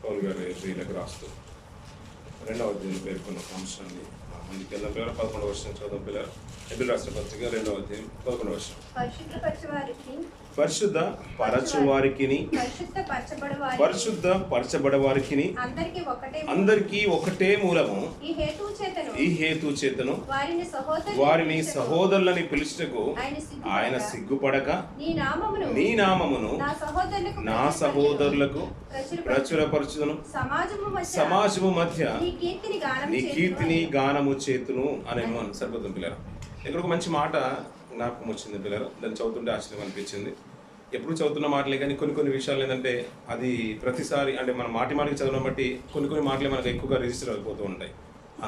పౌలు గారి ప్రియులకు రాస్తూ 2వ అధ్యాయం పేర్కొన్న అంశాన్ని ముందుకెళ్ళిన పిల్లలు 11వ వర్షం చదువు పిల్లలు ఎదురు రాష్ట్ర పత్రిక 2వ అధ్యాయం 11వ వర్షం. పరిశుద్ధ పరచువారికిని పరిశుద్ధ పరచబడవారికిని అందరికీ ఒకటే మూలము. ఈ హేతు చేతను వారిని సహోదరులని పిలుచుటకు ఆయన సిగ్గుపడక నీ నామమును నా సహోదరులకు ప్రచురపరచును, సమాజము మధ్య నీ కీర్తిని గానము చేతును అనేను అని సరిపోతుంది పిల్లలు. ఇక్కడ ఒక మంచి మాట జ్ఞాపకం వచ్చింది పిల్లలు, దాన్ని చదువుతుంటే ఆశ్చర్యం అనిపించింది. ఎప్పుడు చదువుతున్న మాటలే కానీ కొన్ని విషయాలు ఏంటంటే అది ప్రతిసారి అంటే మనం మాటికి చదవడం బట్టి కొన్ని మాటలే మనకు ఎక్కువగా రిజిస్టర్ అయిపోతూ ఉంటాయి,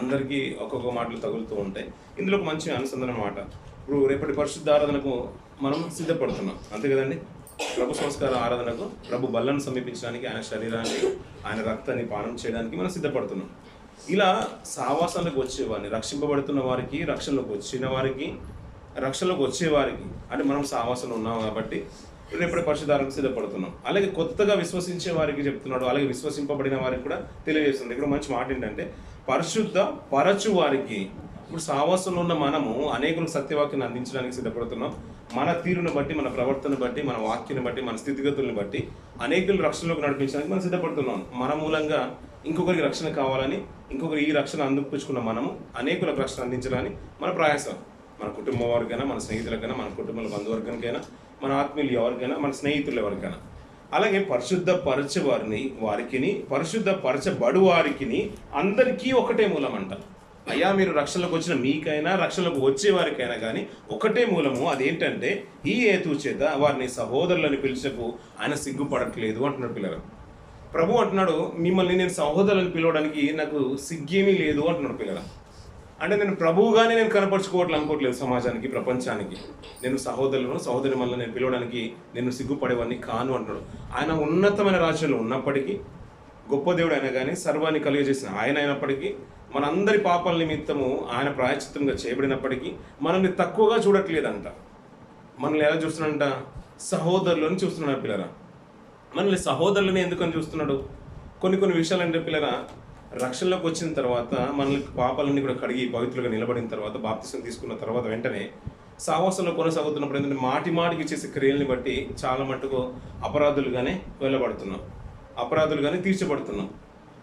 అందరికీ ఒక్కొక్క మాటలు తగులుతూ ఉంటాయి. ఇందులో ఒక మంచి అనుసంధానం మాట. ఇప్పుడు రేపటి పరిశుద్ధ ఆరాధనకు మనం సిద్ధపడుతున్నాం, అంతే కదండి. ప్రభు సంస్కార ఆరాధనకు, ప్రభు బల్లను సమీపించడానికి, ఆయన శరీరాన్ని ఆయన రక్తాన్ని పానం చేయడానికి మనం సిద్ధపడుతున్నాం. ఇలా సావాసాలకు వచ్చేవారిని, రక్షింపబడుతున్న వారికి, రక్షణలోకి వచ్చిన వారికి, రక్షణలోకి వచ్చేవారికి అంటే మనం సావాసంలో ఉన్నాం కాబట్టి రేపటి పరిశుద్ధాలకు సిద్ధపడుతున్నాం. అలాగే కొత్తగా విశ్వసించే వారికి చెప్తున్నాడు, అలాగే విశ్వసింపబడిన వారికి కూడా తెలియజేస్తుంది. ఇక్కడ మంచి మాట ఏంటంటే పరిశుద్ధ పరచు వారికి. ఇప్పుడు సావాసంలో ఉన్న మనము అనేకులకు సత్యవాక్యాన్ని అందించడానికి సిద్ధపడుతున్నాం. మన తీరును బట్టి, మన ప్రవర్తన బట్టి, మన వాక్యాన్ని బట్టి, మన స్థితిగతులను బట్టి అనేకులు రక్షణలోకి నడిపించడానికి మనం సిద్ధపడుతున్నాం. మన మూలంగా ఇంకొకరికి రక్షణ కావాలని, ఇంకొకరు ఈ రక్షణ అందుపుచ్చుకున్న మనము అనేకులకు రక్షణ అందించాలని మన ప్రయాసం. మన కుటుంబం వారికైనా, మన స్నేహితులకైనా, మన కుటుంబాల బంధువర్గానికైనా, మన ఆత్మీయులు ఎవరికైనా, మన స్నేహితులు ఎవరికైనా. అలాగే పరిశుద్ధ పరచ వారికిని పరిశుద్ధ పరచబడు వారికిని అందరికీ ఒకటే మూలం అంట. అయ్యా మీరు రక్షణలోకి వచ్చిన మీకైనా, రక్షణలోకి వచ్చే వారికైనా కానీ ఒకటే మూలము. అదేంటంటే ఈ హేతు చేత వారిని సహోదరులని పిలిచకు ఆయన సిగ్గుపడట్లేదు అంటున్నాడు పిల్లలు. ప్రభు అంటున్నాడు, మిమ్మల్ని నేను సహోదరులను పిలవడానికి నాకు సిగ్గేమీ లేదు అంటున్నాడు పిల్లలు. అంటే నేను ప్రభువుగానే నేను అనుకోవట్లేదు సమాజానికి, ప్రపంచానికి. నేను సహోదరి మళ్ళీ నేను పిలవడానికి నేను సిగ్గుపడేవాడిని కాను అంటున్నాడు. ఆయన ఉన్నతమైన రాజ్యంలో ఉన్నప్పటికీ, గొప్ప దేవుడు అయినా కానీ, సర్వాన్ని కలిగజేసిన ఆయన అయినప్పటికీ, మనందరి పాపాల నిమిత్తము ఆయన ప్రాయశ్చిత్తంగా చేయబడినప్పటికీ మనల్ని తక్కువగా చూడట్లేదంట. మనల్ని ఎలా చూస్తున్నాడంట? సహోదరులను చూస్తున్నాడు పిల్లరా. మనల్ని సహోదరులని ఎందుకని చూస్తున్నాడు? కొన్ని విషయాలు అంటే పిల్లరా, రక్షణలోకి వచ్చిన తర్వాత మనల్ని పాపాలన్నీ కూడా కడిగి పవిత్రులుగా నిలబడిన తర్వాత, బాప్తిసం తీసుకున్న తర్వాత వెంటనే సావాసంలో కొనసాగుతున్నప్పుడు ఏంటంటే మాటికి చేసే క్రియల్ని బట్టి చాలా మట్టుకు అపరాధులుగానే వెళ్ళబడుతున్నాం, అపరాధులుగానే తీర్చబడుతున్నాం.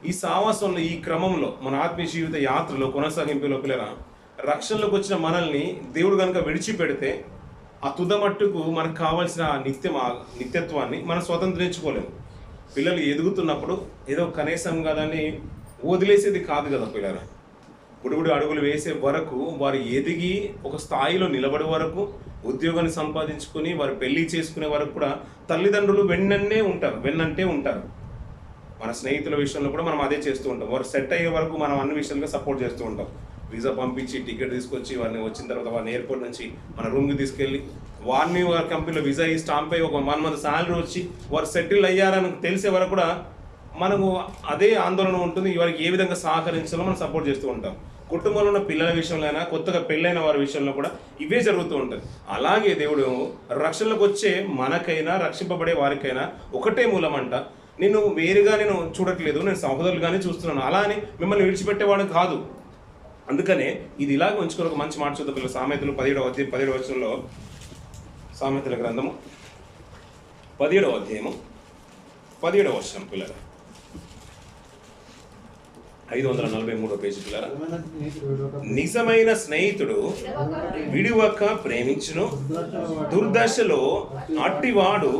ఈ సావాసంలో, ఈ క్రమంలో, మన ఆత్మీయ జీవిత యాత్రలో కొనసాగింపులో పిల్లరా, రక్షణలోకి వచ్చిన మనల్ని దేవుడు కనుక విడిచిపెడితే ఆ తుదమట్టుకు మనకు కావాల్సిన నిత్యత్వాన్ని మనం స్వతంత్రించుకోలేము. పిల్లలు ఎదుగుతున్నప్పుడు ఏదో కనీసం కదని వదిలేసేది కాదు కదా పిల్లరా. బుడిబుడి అడుగులు వేసే వరకు, వారు ఎదిగి ఒక స్థాయిలో నిలబడే వరకు, ఉద్యోగాన్ని సంపాదించుకొని వారు పెళ్లి చేసుకునే వరకు కూడా తల్లిదండ్రులు వెన్నంటే ఉంటారు. మన స్నేహితుల విషయంలో కూడా మనం అదే చేస్తూ ఉంటాం. వారు సెట్ అయ్యే వరకు మనం అన్ని విషయాలుగా సపోర్ట్ చేస్తూ ఉంటాం. వీసా పంపించి, టికెట్ తీసుకొచ్చి, వారిని వచ్చిన తర్వాత వారిని ఎయిర్పోర్ట్ నుంచి మన రూమ్కి తీసుకెళ్ళి, వారిని వారి కంపెనీలో వీసా స్టాంప్ అయ్యి ఒక 1 month శాలరీ వచ్చి వారు సెటిల్ అయ్యారని తెలిసే వరకు కూడా మనకు అదే ఆందోళన ఉంటుంది. వారికి ఏ విధంగా సహకరించాలో మనం సపోర్ట్ చేస్తూ ఉంటాం. కుటుంబంలో ఉన్న పిల్లల విషయంలో అయినా, కొత్తగా పెళ్ళైన వారి విషయంలో కూడా ఇవే జరుగుతూ ఉంటుంది. అలాగే దేవుడు రక్షణలోకి వచ్చే మనకైనా, రక్షింపబడే వారికైనా ఒకటే మూలమంట. నేను వేరుగా నేను చూడట్లేదు, నేను సహోదరులుగానే చూస్తున్నాను. అలా అని మిమ్మల్ని విడిచిపెట్టేవాడు కాదు. అందుకనే ఇది ఇలాగ ఉంచుకొని ఒక మంచి మాట చూద్దాం పిల్లలు. సామెతలు 17వ వచనంలో, సామెతల గ్రంథము 17వ అధ్యాయము 17వ వచనం పిల్లలు, 543వ పేజీ పిల్లల. నిజమైన స్నేహితుడు విడివక ప్రేమించును, దుర్దశలో అట్టివాడు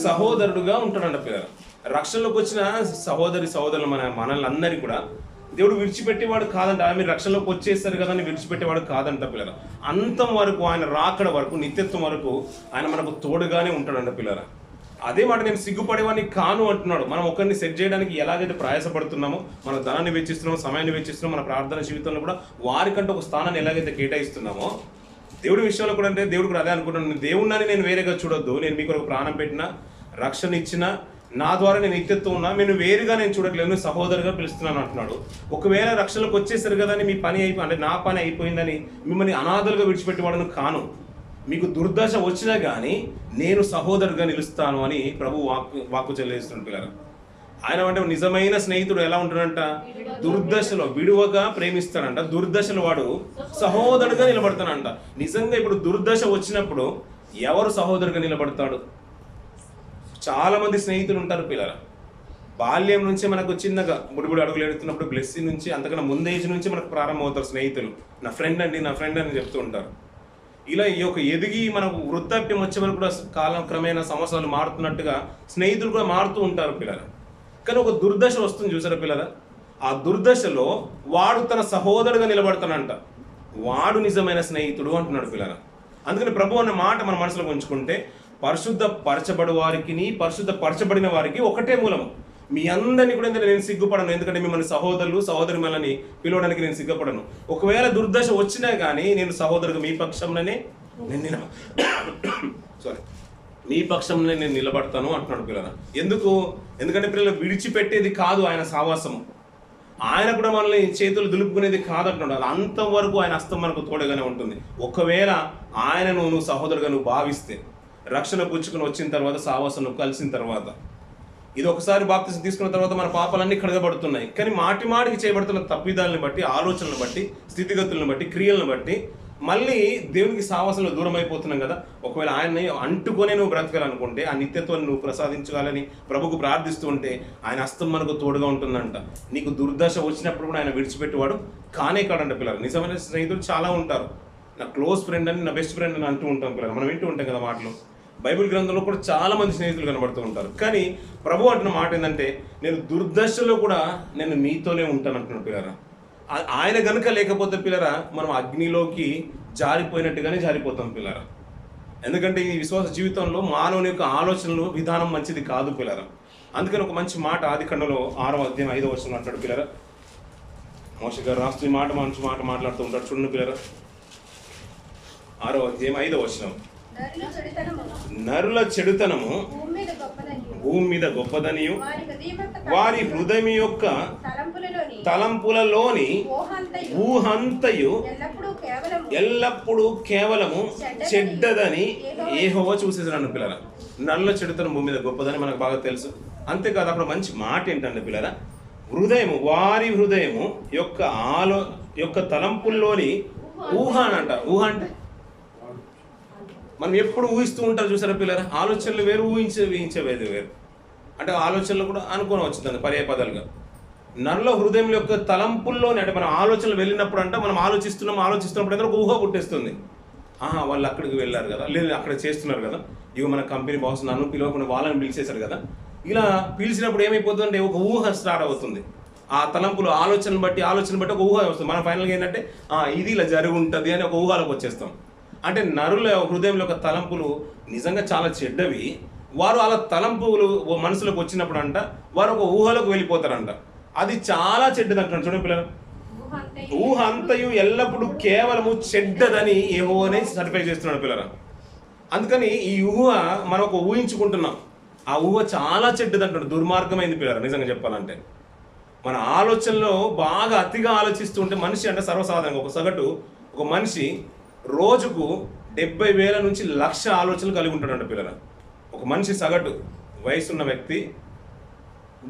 సహోదరుడుగా ఉంటాడంట పిల్లలు. రక్షణలోకి వచ్చిన సహోదరులు మనల్ని అందరినీ కూడా దేవుడు విడిచిపెట్టేవాడు కాదంట. మీరు రక్షణలోకి వచ్చేస్తారు కదా అని విడిచిపెట్టేవాడు కాదంట పిల్లల. అంతం వరకు, ఆయన రాకడ వరకు, నిత్యత్వం వరకు ఆయన మనకు తోడుగానే ఉంటాడంట పిల్లల. అదే మాట నేను సిగ్గుపడేవాడిని కాను అంటున్నాడు. మనం ఒకరిని సెట్ చేయడానికి ఎలాగైతే ప్రయాసపడుతున్నామో, మన ధనాన్ని వెచ్చిస్తున్నామో, సమయాన్ని వెచ్చిస్తున్నామో, మన ప్రార్థన జీవితంలో కూడా వారికంటే ఒక స్థానాన్ని ఎలాగైతే కేటాయిస్తున్నామో, దేవుడి విషయంలో కూడా అంటే దేవుడు కూడా అదే అనుకుంటున్నాను. దేవుడిని నేను వేరేగా చూడొద్దు, నేను మీకు ఒక ప్రాణం పెట్టినా, రక్షణ ఇచ్చినా, నా ద్వారా నేను నిత్యత్వం ఉన్నా, నేను వేరుగా నేను చూడట్లేదు, సహోదరుగా పిలుస్తున్నాను అంటున్నాడు. ఒకవేళ రక్షణలోకి వచ్చేసరి కదా అని మీ పని అంటే నా పని అయిపోయిందని మిమ్మల్ని అనాథలుగా విడిచిపెట్టేవాడను కాను. మీకు దుర్దశ వచ్చినా కానీ నేను సహోదరుగా నిలుస్తాను అని ప్రభు వాక్కు చెల్లిస్తున్నాడు పిల్లలు. ఆయన అంటే నిజమైన స్నేహితుడు ఎలా ఉంటాడంట? దుర్దశలో విడువగా ప్రేమిస్తాడంట, దుర్దశలో వాడు సహోదరుడుగా నిలబడతాడంట. నిజంగా ఇప్పుడు దుర్దశ వచ్చినప్పుడు ఎవరు సహోదరుగా నిలబడతాడు? చాలా మంది స్నేహితులు ఉంటారు పిల్లరా. బాల్యం నుంచి మనకు చిన్నగా బుడిబుడి అడుగులు ఎడుతున్నప్పుడు బ్లెస్సింగ్ నుంచి అంతకన్నా ముందేజ్ నుంచి మనకు ప్రారంభమవుతారు స్నేహితులు. నా ఫ్రెండ్ అండి, నా ఫ్రెండ్ అని చెప్తూ ఉంటారు. ఇలా ఈ యొక్క ఎదిగి మనకు వృద్ధాప్యం వచ్చే వరకు కూడా కాలం క్రమేణా సంవత్సరాలు మారుతున్నట్టుగా స్నేహితులు కూడా మారుతూ ఉంటారు పిల్లల. కానీ ఒక దుర్దశ వస్తుంది చూసారా పిల్లల, ఆ దుర్దశలో వాడు తన సహోదరుడుగా నిలబడతానంట. వాడు నిజమైన స్నేహితుడు అంటున్నాడు పిల్లల. అందుకని ప్రభు అన్న మాట మన మనసులో ఉంచుకుంటే, పరిశుద్ధ పరచబడు వారికి పరిశుద్ధ పరచబడిన వారికి ఒకటే మూలము. మీ అందరినీ కూడా నేను సిగ్గుపడను, ఎందుకంటే మిమ్మల్ని సహోదరులు సహోదరి మళ్ళని పిలవడానికి నేను సిగ్గుపడను. ఒకవేళ దుర్దశ వచ్చినా కానీ నేను సహోదరుడు మీ పక్షంలోనే మీ పక్షంలోనే నేను నిలబడతాను అంటున్నాడు పిల్లల. ఎందుకంటే పిల్లలు విడిచిపెట్టేది కాదు ఆయన సావాసము. ఆయన కూడా మనల్ని చేతులు దులుపుకునేది కాదంటున్నాడు. అది అంతవరకు ఆయన హస్తం మనకు తోడుగానే ఉంటుంది. ఒకవేళ ఆయనను నువ్వు సహోదరుగా నువ్వు భావిస్తే, రక్షణ పుచ్చుకుని వచ్చిన తర్వాత సావాసం నువ్వు కలిసిన తర్వాత, ఇది ఒకసారి బాప్తిసం తీసుకున్న తర్వాత మన పాపాలన్నీ కడగబడుతున్నాయి. కానీ మాటి మాటికి చేయబడుతున్న తప్పిదాలను బట్టి, ఆలోచనలను బట్టి, స్థితిగతులను బట్టి, క్రియలను బట్టి మళ్ళీ దేవునికి సావాసంలో దూరం అయిపోతున్నాం కదా. ఒకవేళ ఆయన్ని అంటుకొనే నువ్వు బ్రతకాలనుకుంటే, ఆ నిత్యత్వాన్ని నువ్వు ప్రసాదించాలని ప్రభుకు ప్రార్థిస్తూ ఉంటే ఆయన హస్తం మనకు తోడుగా ఉంటుందంట. నీకు దుర్దశ వచ్చినప్పుడు కూడా ఆయన విడిచిపెట్టేవాడు కానే కాడంట పిల్లలు. నిజమైన స్నేహితులు చాలా ఉంటారు. నా క్లోజ్ ఫ్రెండ్ అని, నా బెస్ట్ ఫ్రెండ్ అని అంటూ ఉంటాం పిల్లలు. మనం వింటూ ఉంటాం కదా మాటలు. బైబిల్ గ్రంథంలో కూడా చాలా మంది స్నేహితులు కనబడుతూ ఉంటారు. కానీ ప్రభు అంటున్న మాట ఏంటంటే, నేను దుర్దశలో కూడా నేను మీతోనే ఉంటాను అంటున్నాడు పిల్లరా. ఆయన గనుక లేకపోతే పిల్లరా మనం అగ్నిలోకి జారిపోయినట్టుగానే జారిపోతాం పిల్లరా. ఎందుకంటే ఈ విశ్వాస జీవితంలో మానవుని యొక్క ఆలోచనలు విధానం మంచిది కాదు పిల్లరా. అందుకని ఒక మంచి మాట ఆదికాండములో 6వ అధ్యాయం 5వ వచనం అంటాడు పిల్లరా. మోషే గారు రాస్తూ ఈ మంచి మాట మాట్లాడుతూ ఉంటాడు. చూడండి పిల్లరా, 6వ అధ్యాయం 5వ వచనం. నరుల చెడుతనము భూమి మీద గొప్పదనియు, వారి హృదయం యొక్క తలంపులలోని ఊహంతయు ఎల్లప్పుడూ కేవలము చెడ్డదని యెహోవా చూసేసాడు పిల్లరా. నరుల చెడుతనం భూమి మీద గొప్పదని మనకు బాగా తెలుసు. అంతేకాదు అక్కడ మంచి మాట ఏంటంటే పిల్లరా, హృదయము, వారి హృదయము యొక్క తలంపుల్లోని ఊహ అనంట. ఊహ అంటే మనం ఎప్పుడు ఊహిస్తూ ఉంటారు చూసారా పిల్లరా. ఆలోచనలు వేరు, ఊహించేవేది వేరు. అంటే ఆలోచనలు కూడా అనుకోని వచ్చింది పర్యాయపదాలుగా. నరుల హృదయం యొక్క తలంపుల్లోనే, అంటే మన ఆలోచనలు వెళ్ళినప్పుడు అంటే మనం ఆలోచిస్తున్నప్పుడు ఏదో ఒక ఊహ పుట్టేస్తుంది. వాళ్ళు అక్కడికి వెళ్ళారు కదా, లేదు అక్కడ చేస్తున్నారు కదా, ఇవి మన కంపెనీ బాస్ నన్ను పిలవకుండా వాళ్ళని పిలిచేశారు కదా. ఇలా పిలిచినప్పుడు ఏమైపోతుందంటే ఒక ఊహ స్టార్ట్ అవుతుంది. ఆ తలంపులు ఆలోచన బట్టి ఒక ఊహ వస్తుంది. మన ఫైనల్గా ఏంటంటే ఇది ఇలా జరిగి ఉంటుంది అని ఒక ఊహలోకి వచ్చేస్తాం. అంటే నరుల హృదయంలో ఒక తలంపులు నిజంగా చాలా చెడ్డవి. వారు అలా తలంపులు మనసులోకి వచ్చినప్పుడు అంట వారు ఒక ఊహలోకి వెళ్ళిపోతారంట. అది చాలా చెడ్డది అంటున్నాడు. చూడండి పిల్లలు, ఊహ అంతయు ఎల్లప్పుడూ కేవలము చెడ్డదని యెహోవానే సర్టిఫై చేస్తున్నాడు పిల్లరా. అందుకని ఈ ఊహ మనం ఒక ఊహించుకుంటున్నాం. ఆ ఊహ చాలా చెడ్డది అంటున్నాడు, దుర్మార్గమైంది పిల్లరా. నిజంగా చెప్పాలంటే మన ఆలోచనలో బాగా అతిగా ఆలోచిస్తూ ఉంటే మనిషి అంటే సర్వసాధారణంగా ఒక సగటు ఒక మనిషి రోజుకు 70,000 నుంచి 1,00,000 ఆలోచనలు కలిగి ఉంటాడంట పిల్లల. ఒక మనిషి సగటు వయసున్న వ్యక్తి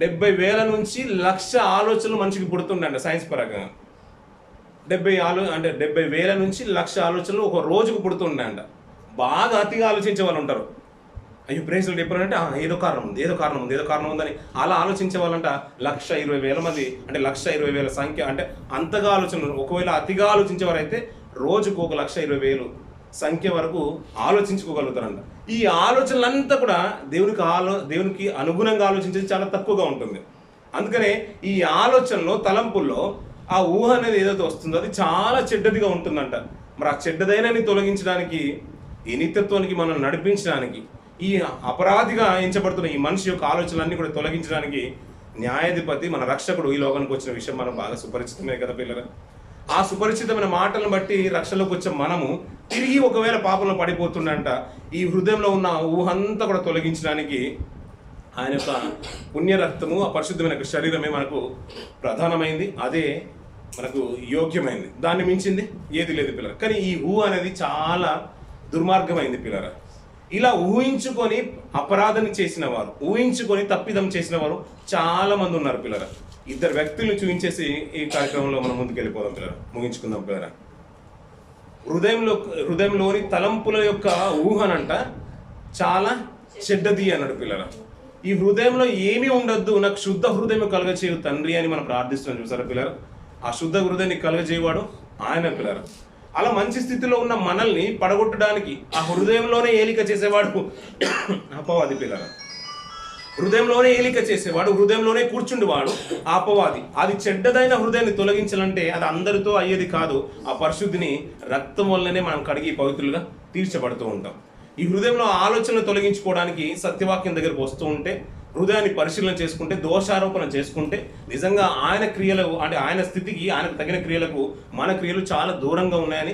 70,000 నుంచి 1,00,000 ఆలోచనలు మనిషికి పుడుతుండంట సైన్స్ పరంగా. 70,000 నుంచి 1,00,000 ఆలోచనలు ఒక రోజుకు పుడుతుండంట. బాగా అతిగా ఆలోచించే వాళ్ళు ఉంటారు. అయ్యో ప్రేసులు ఎప్పుడంటే ఏదో కారణం ఉందని అలా ఆలోచించే వాళ్ళంట 1,20,000 మంది, అంటే 1,20,000 సంఖ్య. అంటే అంతగా ఆలోచనలు, ఒకవేళ అతిగా ఆలోచించేవారైతే రోజుకు 1,20,000 సంఖ్య వరకు ఆలోచించుకోగలుగుతారంట. ఈ ఆలోచనలంతా కూడా దేవునికి అనుగుణంగా ఆలోచించేది చాలా తక్కువగా ఉంటుంది. అందుకనే ఈ ఆలోచనలో తలంపుల్లో ఆ ఊహ అనేది ఏదైతే వస్తుందో అది చాలా చెడ్డదిగా ఉంటుందంట. మరి ఆ చెడ్డదైనని తొలగించడానికి, ఈ నిత్యత్వానికి మనం నడిపించడానికి, ఈ అపరాధిగా ఎంచబడుతున్న ఈ మనిషి యొక్క ఆలోచనలన్నీ కూడా తొలగించడానికి న్యాయాధిపతి మన రక్షకుడు ఈ లోకానికి వచ్చిన విషయం మనం బాగా సుపరిచితమే కదా పిల్లలు. ఆ సుపరిచితమైన మాటలను బట్టి రక్షణలోకి వచ్చే మనము తిరిగి ఒకవేళ పాపంలో పడిపోతుండంట, ఈ హృదయంలో ఉన్న ఊహంతా కూడా తొలగించడానికి ఆయన యొక్క పుణ్య రక్తము, ఆ పరిశుద్ధమైన శరీరమే మనకు ప్రధానమైంది. అదే మనకు యోగ్యమైంది. దాన్ని మించింది ఏది లేదు పిల్లలు. కానీ ఈ ఊహ అనేది చాలా దుర్మార్గమైంది పిల్లరా. ఇలా ఊహించుకొని అపరాధం చేసిన వారు, ఊహించుకొని తప్పిదం చేసిన వారు చాలా మంది ఉన్నారు పిల్లరా. ఇద్దరు వ్యక్తులను చూపించేసి ఈ కార్యక్రమంలో మనం ముందుకు వెళ్ళిపోదాం పిల్లరా, ముగించుకుందాం పిల్లరా. హృదయంలోని తలంపుల యొక్క ఊహనంట చాలా చెడ్డది అన్నాడు పిల్లరా. ఈ హృదయంలో ఏమీ ఉండద్దు, నాకు శుద్ధ హృదయం కలగచేయు తండ్రి అని మనం ప్రార్థిస్తున్నాం చూసారా పిల్లరా. ఆ శుద్ధ హృదయాన్ని కలగజేయవాడు ఆయన పిల్లరా. అలా మంచి స్థితిలో ఉన్న మనల్ని పడగొట్టడానికి ఆ హృదయంలోనే ఏలిక చేసేవాడు అపవాది పిల్లరా. హృదయంలోనే ఏలిక చేసేవాడు, హృదయంలోనే కూర్చుండేవాడు ఆ అపవాది. అది చెడ్డదైన హృదయాన్ని తొలగించాలంటే అది అందరితో అయ్యేది కాదు. ఆ పరిశుద్ధిని రక్తం వల్లనే మనం కడిగి పవిత్రులుగా తీర్చబడుతూ ఉంటాం. ఈ హృదయంలో ఆలోచనలు తొలగించుకోవడానికి సత్యవాక్యం దగ్గరకు వస్తూ ఉంటే, హృదయాన్ని పరిశీలన చేసుకుంటే, దోషారోపణ చేసుకుంటే, నిజంగా ఆయన క్రియలు అంటే ఆయన స్థితికి ఆయనకు తగిన క్రియలకు మన క్రియలు చాలా దూరంగా ఉన్నాయని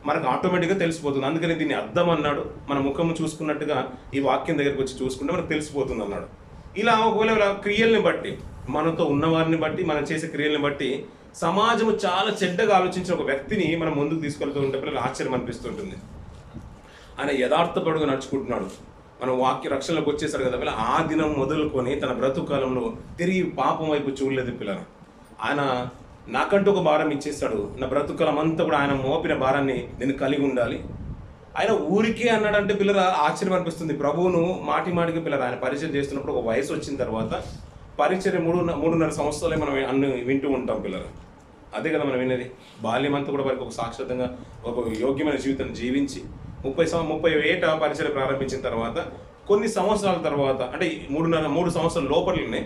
మనకు ఆటోమేటిక్గా తెలిసిపోతుంది. అందుకని దీన్ని అర్థం అన్నాడు. మన ముఖం చూసుకున్నట్టుగా ఈ వాక్యం దగ్గరకు వచ్చి చూసుకుంటే మనకు తెలిసిపోతుంది అన్నాడు. ఇలా ఒకవేళ క్రియల్ని బట్టి, మనతో ఉన్నవారిని బట్టి, మనం చేసే క్రియల్ని బట్టి సమాజము చాలా చెడ్డగా ఆలోచించిన ఒక వ్యక్తిని మనం ముందుకు తీసుకెళ్తూ ఉంటే పిల్లలు ఆశ్చర్యం అనిపిస్తుంటుంది. ఆయన యథార్థపడుగా నడుచుకుంటున్నాడు. మనం వాక్య రక్షణలోకి వచ్చేసాడు కదా పిల్లలు. ఆ దినం మొదలుకొని తన బ్రతుకు కాలంలో తిరిగి పాపం వైపు చూడలేదు పిల్లలు. ఆయన నాకంటూ ఒక భారం ఇచ్చేస్తాడు. నా బ్రతుకాలం అంతా కూడా ఆయన మోపిన భారాన్ని నేను కలిగి ఉండాలి. ఆయన ఊరికే అన్నాడంటే పిల్లల ఆశ్చర్యం అనిపిస్తుంది. ప్రభువును మాటికి పిల్లలు ఆయన పరిచయం చేస్తున్నప్పుడు ఒక వయసు వచ్చిన తర్వాత పరిచయం 3.5 సంవత్సరాలే మనం అన్ని వింటూ ఉంటాం పిల్లలు. అదే కదా మనం వినేది. బాల్యం అంతా కూడా వారికి ఒక శాశ్వతంగా ఒక యోగ్యమైన జీవితం జీవించి 30 ఏట పరిచయం ప్రారంభించిన తర్వాత కొన్ని సంవత్సరాల తర్వాత అంటే 3 సంవత్సరాల లోపలనే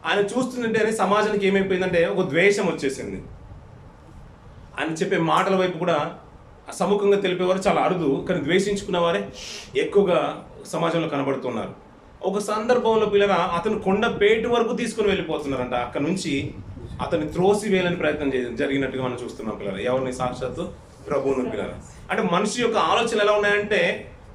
ఆయన చూస్తుందంటే సమాజానికి ఏమైపోయిందంటే ఒక ద్వేషం వచ్చేసింది. ఆయన చెప్పే మాటల వైపు కూడా సముఖంగా తెలిపేవారు చాలా అరుదు, కానీ ద్వేషించుకున్న వారే ఎక్కువగా సమాజంలో కనబడుతున్నారు. ఒక సందర్భంలో పిల్లల అతను కొండపేటు వరకు తీసుకుని వెళ్ళిపోతున్నారంట. అక్కడ నుంచి అతన్ని త్రోసి వేయాలని ప్రయత్నం జరిగినట్టుగా మనం చూస్తున్నాం పిల్లలు. ఎవరిని? సాక్షాత్తు ప్రభువును పిల్లలు. అంటే మనిషి యొక్క ఆలోచనలు ఎలా ఉన్నాయంటే,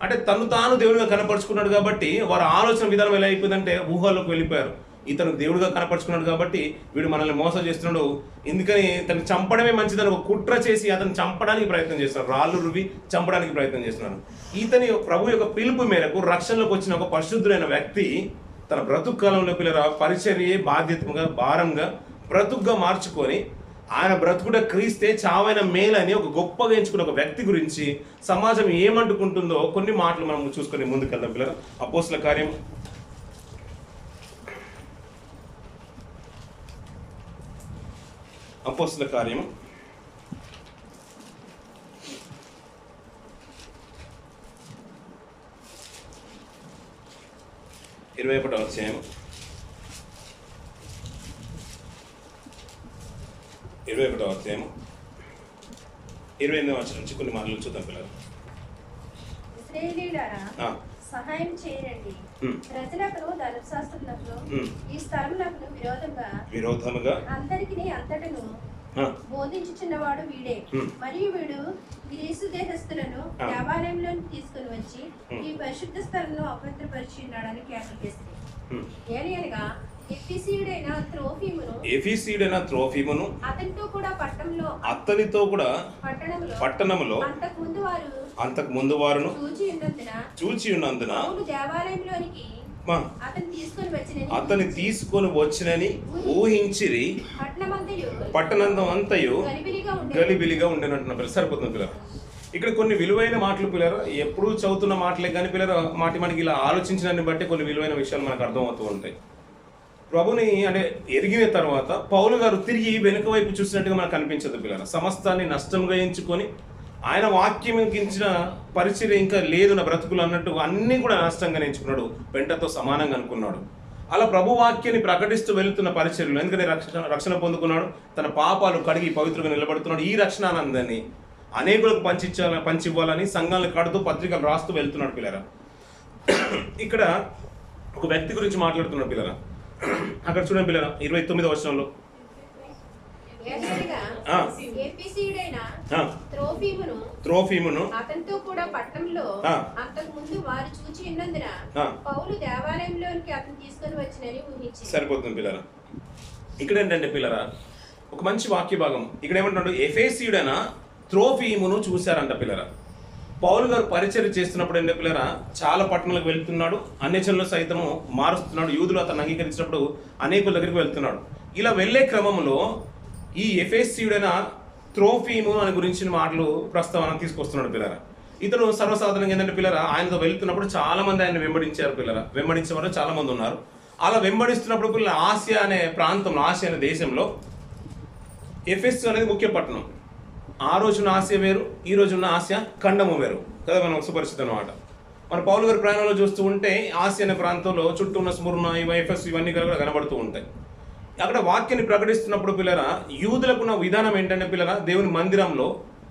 అంటే తను తాను దేవుడిగా కనపరుచుకున్నాడు కాబట్టి వారి ఆలోచన విధానం ఎలా అయిపోయిందంటే ఊహల్లోకి వెళ్ళిపోయారు. ఇతను దేవుడిగా కనపరుచుకున్నాడు కాబట్టి వీడు మనల్ని మోసం చేస్తున్నాడు, ఎందుకని తను చంపడమే మంచిదని ఒక కుట్ర చేసి అతను చంపడానికి ప్రయత్నం చేస్తున్నాడు. రాళ్ళు రువి చంపడానికి ప్రయత్నం చేస్తున్నాడు. ఇతని ప్రభు యొక్క పిలుపు మేరకు రక్షణలోకి వచ్చిన ఒక పరిశుద్ధుడైన వ్యక్తి తన బ్రతుకు కాలంలో పిల్లల పరిచర్యే బాధ్యతగా భారంగా బ్రతుకుగా మార్చుకొని ఆయన బ్రతుకుడ క్రీస్తే చావైన మేలని ఒక గొప్పగా ఎంచుకున్న ఒక వ్యక్తి గురించి సమాజం ఏమంటుకుంటుందో కొన్ని మాటలు మనం చూసుకొని ముందుకెళ్దాం పిల్లలు. అపోస్తల కార్యం 21వ అధ్యాయం 28వ వచనం నుంచి కొన్ని మాటలు చూద్దాం పిల్లలు. సహాయం చేయండి, ప్రజలకు ధర్మశాస్త్రులకు ఈ స్థలములకు విరోధముగా అందరికీ అంతటను బోధించుచున్నవాడు వీడే. మరియు వీడు గ్రీసు దేశస్థులను దేవాలయంలో తీసుకుని వచ్చి ఈ పరిశుద్ధ స్థలంలో అపవిత్రపరిచి ఉన్నాడని జ్ఞాపకిస్తుంది. ఏలియనగా ఎఫీసీయుడైన త్రోఫిమును అతనితో కూడా పట్టణములో అంతకు ముందు వారును చూచి ఉన్నందున అతని తీసుకొని వచ్చినని ఊహించిరి. పట్టణంతం అంతయు గలిబిలిగా ఉండేనంటున్నారు. సరిపోతుంది పిల్లలు. ఇక్కడ కొన్ని విలువైన మాటలు పిల్లలు ఎప్పుడు చదువుతున్న మాటలే కానీ పిల్లలు మనకి ఇలా ఆలోచించడాన్ని బట్టి కొన్ని విలువైన విషయాలు మనకు అర్థమవుతూ ఉంటాయి. ప్రభుని అంటే ఎరిగిన తర్వాత పౌలు గారు తిరిగి వెనుక వైపు చూసినట్టుగా మనకు కనిపించదు పిల్లలు. సమస్తాన్ని నష్టంగా ఎంచుకొని ఆయన వాక్యం ఇచ్చిన పరిచర్య ఇంకా లేదు నా బ్రతుకులు అన్నట్టు అన్నీ కూడా నష్టంగా ఎంచుకున్నాడు, వెంటతో సమానంగా అనుకున్నాడు. అలా ప్రభు వాక్యాన్ని ప్రకటిస్తూ వెళుతున్న పరిచర్యలు ఎందుకంటే రక్షణ పొందుకున్నాడు, తన పాపాలు కడిగి పవిత్రంగా నిలబడుతున్నాడు. ఈ రక్షణానందాన్ని అనేకులకు పంచివ్వాలని సంఘాలను కడుతూ పత్రికలు రాస్తూ వెళ్తున్నాడు పిల్లరా. ఇక్కడ ఒక వ్యక్తి గురించి మాట్లాడుతున్నాడు పిల్లరా. అక్కడ చూడండి పిల్లరా 29వ వచనంలో త్రోఫిమును అతనితో కూడా పట్టణంలో అంతకు ముందు వారు చూచి ఉన్నందున పౌలు దేవాలయంలోనికి అతను తీసుకొని వచ్చినని ఊహించి. సరిపోతుంది పిల్లరా. ఇక్కడ ఏంటంటే పిల్లరా ఒక మంచి వాక్య భాగం. ఇక్కడ ఏమంటున్నాడు? ఎఫెసీయుడైన త్రోఫిమును చూశారంట పిల్లరా. పౌలు గారు పరిచర్య చేస్తున్నప్పుడు ఏంటంటే పిల్లరా చాలా పట్టణాలకు వెళ్తున్నాడు, అన్యజనులు సైతము మారుస్తున్నాడు, యూదులు అతను అంగీకరించినప్పుడు అనేకుల దగ్గరికి వెళ్తున్నాడు. ఇలా వెళ్ళే క్రమంలో ఈ ఎఫెసీయుడైన త్రోఫీము అని గురించిన మాటలు ప్రస్తావన తీసుకొస్తున్నాడు పిల్లరా. ఇతను సర్వసాధారణంగా ఏంటంటే పిల్లరా ఆయనతో వెళ్తున్నప్పుడు చాలా మంది ఆయన వెంబడించారు పిల్లరా, వెంబడించే వారు చాలా మంది ఉన్నారు. అలా వెంబడిస్తున్నప్పుడు పిల్లల ఆసియా అనే ప్రాంతంలో, ఆసియా అనే దేశంలో ఎఫెసు అనేది ముఖ్య పట్టణం. ఆ రోజున్న ఆసియా వేరు, ఈ రోజున్న ఆసియా ఖండము వేరు కదా, మనం సుపరిచితం అన్నమాట. మన పౌలు గారి ప్రయాణంలో చూస్తూ ఉంటే ఆసియా అనే ప్రాంతంలో చుట్టూ ఉన్న స్ముర్ణ, ఎఫెసు ఇవన్నీ కూడా కనబడుతూ ఉంటాయి. అక్కడ వాక్యాన్ని ప్రకటిస్తున్నప్పుడు పిల్లరా యూదులకున్న విధానం ఏంటంటే పిల్లరా దేవుని మందిరంలో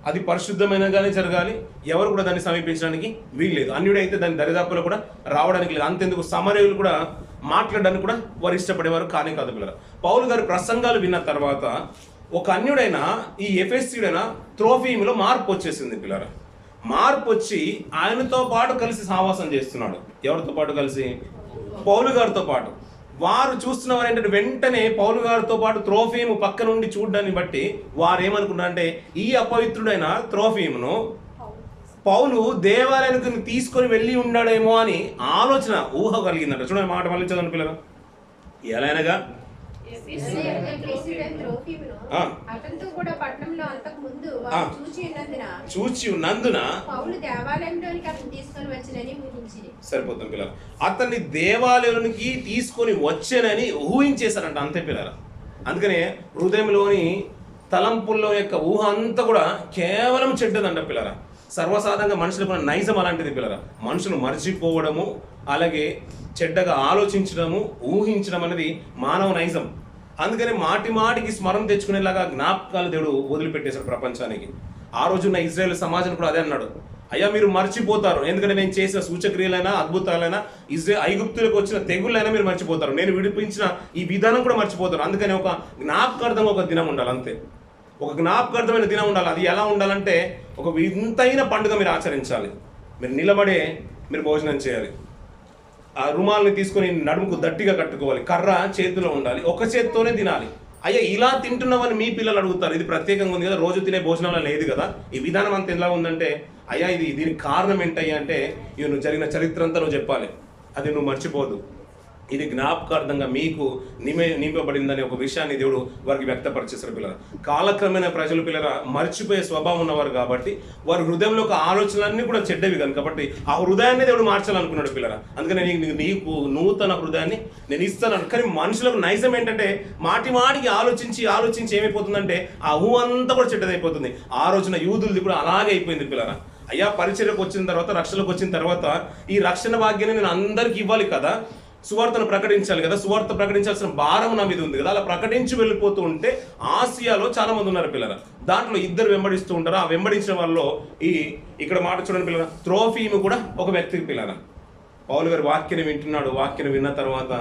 అది పరిశుద్ధమైనగానే జరగాలి, ఎవరు కూడా దాన్ని సమీపించడానికి వీల్లేదు. అన్యుడైతే దాని దరిదాపులో కూడా రావడానికి లేదు. అంతెందుకు సమరయులు కూడా మాట్లాడడానికి కూడా వారు ఇష్టపడేవారు కానే కాదు పిల్లరా. పౌలు గారి ప్రసంగాలు విన్న తర్వాత ఒక అన్యుడైన ఈ ఎఫెసీయుడైన త్రోఫీములో మార్పు వచ్చేసింది పిల్లరా. మార్పు వచ్చి ఆయనతో పాటు కలిసి సహవాసం చేస్తున్నాడు. ఎవరితో పాటు కలిసి? పౌలు గారితో పాటు. వారు చూస్తున్నవారు ఏంటంటే వెంటనే పౌలు గారితో పాటు త్రోఫీము పక్క నుండి చూడడాన్ని బట్టి వారు ఏమనుకున్నారంటే ఈ అపవిత్రుడైన త్రోఫీమును పౌలు దేవాలయానికి తీసుకొని వెళ్ళి ఉన్నాడేమో అని ఆలోచన, ఊహ కలిగిందంట. చూడండి మాట మళ్ళీ చదవండి పిల్లలు. ఎలా అనగా చూచి ఉన్నందున సరిపోతుంది పిల్లలు, అతన్ని దేవాలయానికి తీసుకొని వచ్చానని ఊహించేశారంట, అంతే పిల్లలు. అందుకనే హృదయంలోని తలంపుల్లో యొక్క ఊహ అంతా కూడా కేవలం చెడ్డదంట పిల్లరా. సర్వసాధారణంగా మనుషులకు నైజం అలాంటిది పిల్లరా. మనుషులు మర్చిపోవడము, అలాగే చెడ్డగా ఆలోచించడము, ఊహించడం అనేది మానవ నైజం. అందుకని మాటి మాటికి స్మరణ తెచ్చుకునేలాగా జ్ఞాపకాలు దేవుడు వదిలిపెట్టేశాడు ప్రపంచానికి. ఆ రోజున్న ఇజ్రాయేల్ సమాజం కూడా అదే అన్నాడు, అయ్యా మీరు మర్చిపోతారు, ఎందుకంటే నేను చేసిన సూచక్రియలైనా అద్భుతాలైనా ఐగుప్తులకు వచ్చిన తెగుళ్ళైనా మీరు మర్చిపోతారు, నేను విడిపించిన ఈ విధానం కూడా మర్చిపోతారు. అందుకని ఒక జ్ఞాపకార్థంగా ఒక దినం ఉండాలి, అంతే. ఒక జ్ఞాపకార్థమైన దినం ఉండాలి. అది ఎలా ఉండాలంటే ఒక వింతైన పండుగ మీరు ఆచరించాలి. మీరు నిలబడే మీరు భోజనం చేయాలి. ఆ రుమాల్ని తీసుకొని నడుముకు దట్టిగా కట్టుకోవాలి, కర్ర చేతిలో ఉండాలి, ఒక చేతితోనే తినాలి. అయ్యా ఇలా తింటున్నామని మీ పిల్లలు అడుగుతారు, ఇది ప్రత్యేకంగా ఉంది కదా, రోజు తినే భోజనంలో లేదు కదా, ఈ విధానం అంతా ఎలా ఉందంటే అయ్యా దీనికి కారణం ఏంటయ్యా అంటే ఇవి నువ్వు జరిగిన చరిత్ర అంతా నువ్వు చెప్పాలి, అది నువ్వు మర్చిపోదు. ఇది జ్ఞాపకార్థంగా మీకు నింపబడిందని ఒక విషయాన్ని దేవుడు వారికి వ్యక్తపరిచేశారు పిల్లల. కాలక్రమేణా ప్రజలు పిల్లల మర్చిపోయే స్వభావం ఉన్నవారు కాబట్టి వారి హృదయంలో ఒక ఆలోచనలన్నీ కూడా చెడ్డవి కనుక కాబట్టి ఆ హృదయాన్ని దేవుడు మార్చాలనుకున్నాడు పిల్లల. అందుకని నీకు నూతన హృదయాన్ని నేను ఇస్తాను. కానీ మనుషులకు నైజం ఏంటంటే మాటి మాటికి ఆలోచించి ఏమైపోతుందంటే ఆ ఊహ అంతా కూడా చెడ్డదైపోతుంది. ఆ రోజున యూదులది కూడా అలాగే అయిపోయింది పిల్లల. అయ్యా పరిచర్యకు వచ్చిన తర్వాత, రక్షణకు వచ్చిన తర్వాత ఈ రక్షణ భాగ్యాన్ని నేను అందరికి ఇవ్వాలి కదా, సువార్తను ప్రకటించాలి కదా, సువార్త ప్రకటించాల్సిన భారం నా మీద ఉంది కదా, అలా ప్రకటించి వెళ్ళిపోతూ ఉంటే ఆసియాలో చాలా మంది ఉన్నారు పిల్లల. దాంట్లో ఇద్దరు వెంబడిస్తూ ఉంటారు. ఆ వెంబడించిన వాళ్ళలో ఇక్కడ మాట చూడండి పిల్లల, త్రోఫీము కూడా ఒక వ్యక్తికి పిల్లల. పౌలు గారి వాక్యాన్ని వింటున్నాడు, వాక్యాన్ని విన్న తర్వాత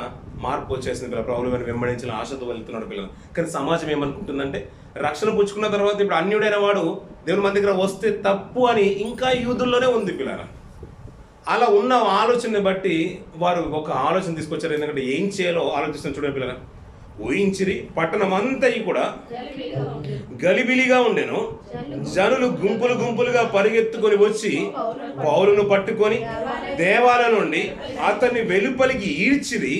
మార్పు వచ్చేసింది పిల్లల. పౌలు గారిని వెంబడించిన ఆశతో వెళ్తున్నాడు పిల్లలు. కానీ సమాజం ఏమనుకుంటుందంటే రక్షణ పుచ్చుకున్న తర్వాత ఇప్పుడు అన్యుడైన వాడు దేవుని మన దగ్గర వస్తే తప్పు అని ఇంకా యూదుల్లోనే ఉంది పిల్లల. అలా ఉన్న ఆలోచనని బట్టి వారు ఒక ఆలోచన తీసుకొచ్చారు. ఎందుకంటే ఏం చేయాలో ఆలోచిస్తున్న చూడండి పిల్లల. ఊహించిరి పట్టణం అంతా కూడా గలిబిలిగా ఉండెను. జనులు గుంపులుగా పరిగెత్తుకొని వచ్చి పౌలును పట్టుకొని దేవాలయం నుండి అతన్ని వెలుపలికి ఈడ్చిరి.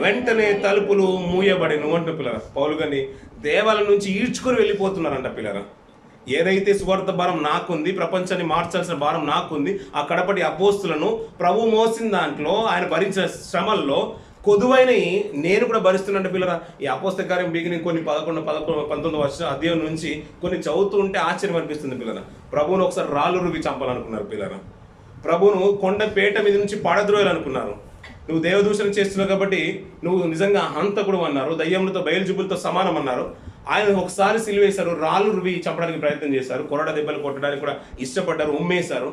వెంటనే తలుపులు మూయబడిను అంట పిల్లల. పౌలు గారిని దేవాలయం నుంచి ఈడ్చుకొని వెళ్ళిపోతున్నారంట పిల్లల. ఏదైతే సువార్త భారం నాకుంది, ప్రపంచాన్ని మార్చాల్సిన భారం నాకుంది, ఆ కడపటి అపోస్తులను ప్రభు మోసిన దాంట్లో ఆయన భరించిన శ్రమల్లో కొదువైనవి నేను కూడా భరిస్తున్నట్టు పిల్లరా. ఈ అపోస్తల కార్యం బిగినింగ్ కొన్ని 19 వర్షాల అధ్యాయం నుంచి కొన్ని చదువుతూ ఉంటే ఆశ్చర్యం అనిపిస్తుంది పిల్లరా. ప్రభువును ఒకసారి రాళ్ళు రువి చంపాలనుకున్నారు పిల్లరా. ప్రభువును కొండపేట మీద నుంచి పాడద్రోయాలనుకున్నారు. నువ్వు దేవదూషణ చేస్తున్నావు కాబట్టి నువ్వు నిజంగా హంతకుడు అన్నారు, దయ్యములతో బయలుజుబులతో సమానం అన్నారు. ఆయన ఒకసారి సిలువేశారు, రాళ్ళు రువి చంపడానికి ప్రయత్నం చేశారు, కొరడ దెబ్బలు కొట్టడానికి కూడా ఇష్టపడ్డారు, ఉమ్మేశారు.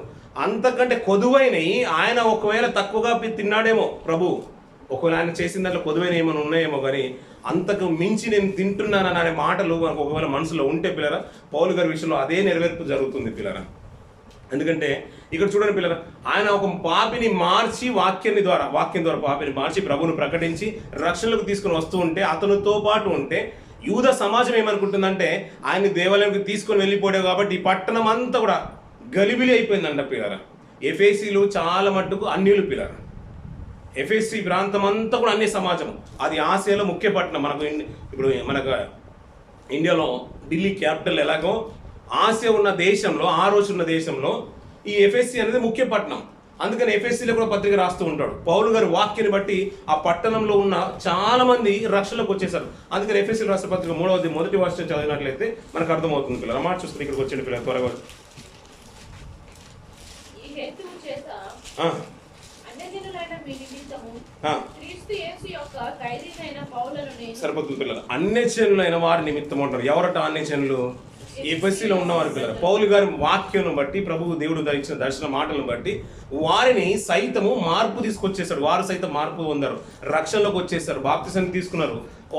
అంతకంటే కొదువైనవి ఆయన ఒకవేళ తక్కువగా తిన్నాడేమో ప్రభు, ఒకవేళ ఆయన చేసిన దాంట్లో కొదువైన ఏమైనా ఉన్నాయేమో, కానీ అంతకు మించి నేను తింటున్నానని అనే మాటలు మనకు ఒకవేళ మనసులో ఉంటే పిల్లరా, పౌలు గారి విషయంలో అదే నెరవేర్పు జరుగుతుంది పిల్లరా. ఎందుకంటే ఇక్కడ చూడండి పిల్లరా, ఆయన ఒక పాపిని మార్చి వాక్యం ద్వారా పాపిని మార్చి ప్రభువును ప్రకటించి రక్షణలకు తీసుకుని వస్తూ ఉంటే, అతనితో పాటు ఉంటే యూద సమాజం ఏమనుకుంటుందంటే ఆయన్ని దేవాలయంకి తీసుకొని వెళ్ళిపోయాడు కాబట్టి ఈ పట్టణం అంతా కూడా గలిబిలి అయిపోయిందంట పిల్లరా. ఎఫెసీలు చాలా మట్టుకు అన్యులు పిల్లరా. ఎఫెసీ ప్రాంతం అంతా కూడా అన్య సమాజం. అది ఆసియాలో ముఖ్య పట్టణం. ఇప్పుడు మనకు ఇండియాలో ఢిల్లీ క్యాపిటల్ ఎలాగో ఆసియా ఉన్న దేశంలో, ఆ రోజు ఉన్న దేశంలో ఈ ఎఫెసీ అనేది ముఖ్య పట్టణం. అందుకని ఎఫెసీలో కూడా పత్రిక రాస్తూ ఉంటాడు. పౌలు గారి వాక్యాన్ని బట్టి ఆ పట్టణంలో ఉన్న చాలా మంది రక్షణలోకి వచ్చేసారు. అందుకని ఎఫెసీ రాష్ట్ర పత్రిక 3వ మొదటి వర్షం చదివినట్లయితే మనకు అర్థమవుతుంది పిల్లలు. మాట చూస్తే ఇక్కడికి వచ్చిన పిల్లలు త్వరగా సరిపోతుంది పిల్లలు. అన్యజనులైన వారి నిమిత్తం ఉంటారు. ఎవరట అన్యజనులు? ఎఫెసీలో ఉన్నవారు పిల్లలు. పౌలు గారి వాక్యం బట్టి, ప్రభువు దేవుడు ఇచ్చిన దర్శన మాటలను బట్టి వారిని సైతము మార్పు తీసుకొచ్చేసాడు. వారు సైతం మార్పు పొందారు, రక్షణలోకి వచ్చేసారు, బాప్తిసాన్ని తీసుకున్నారు.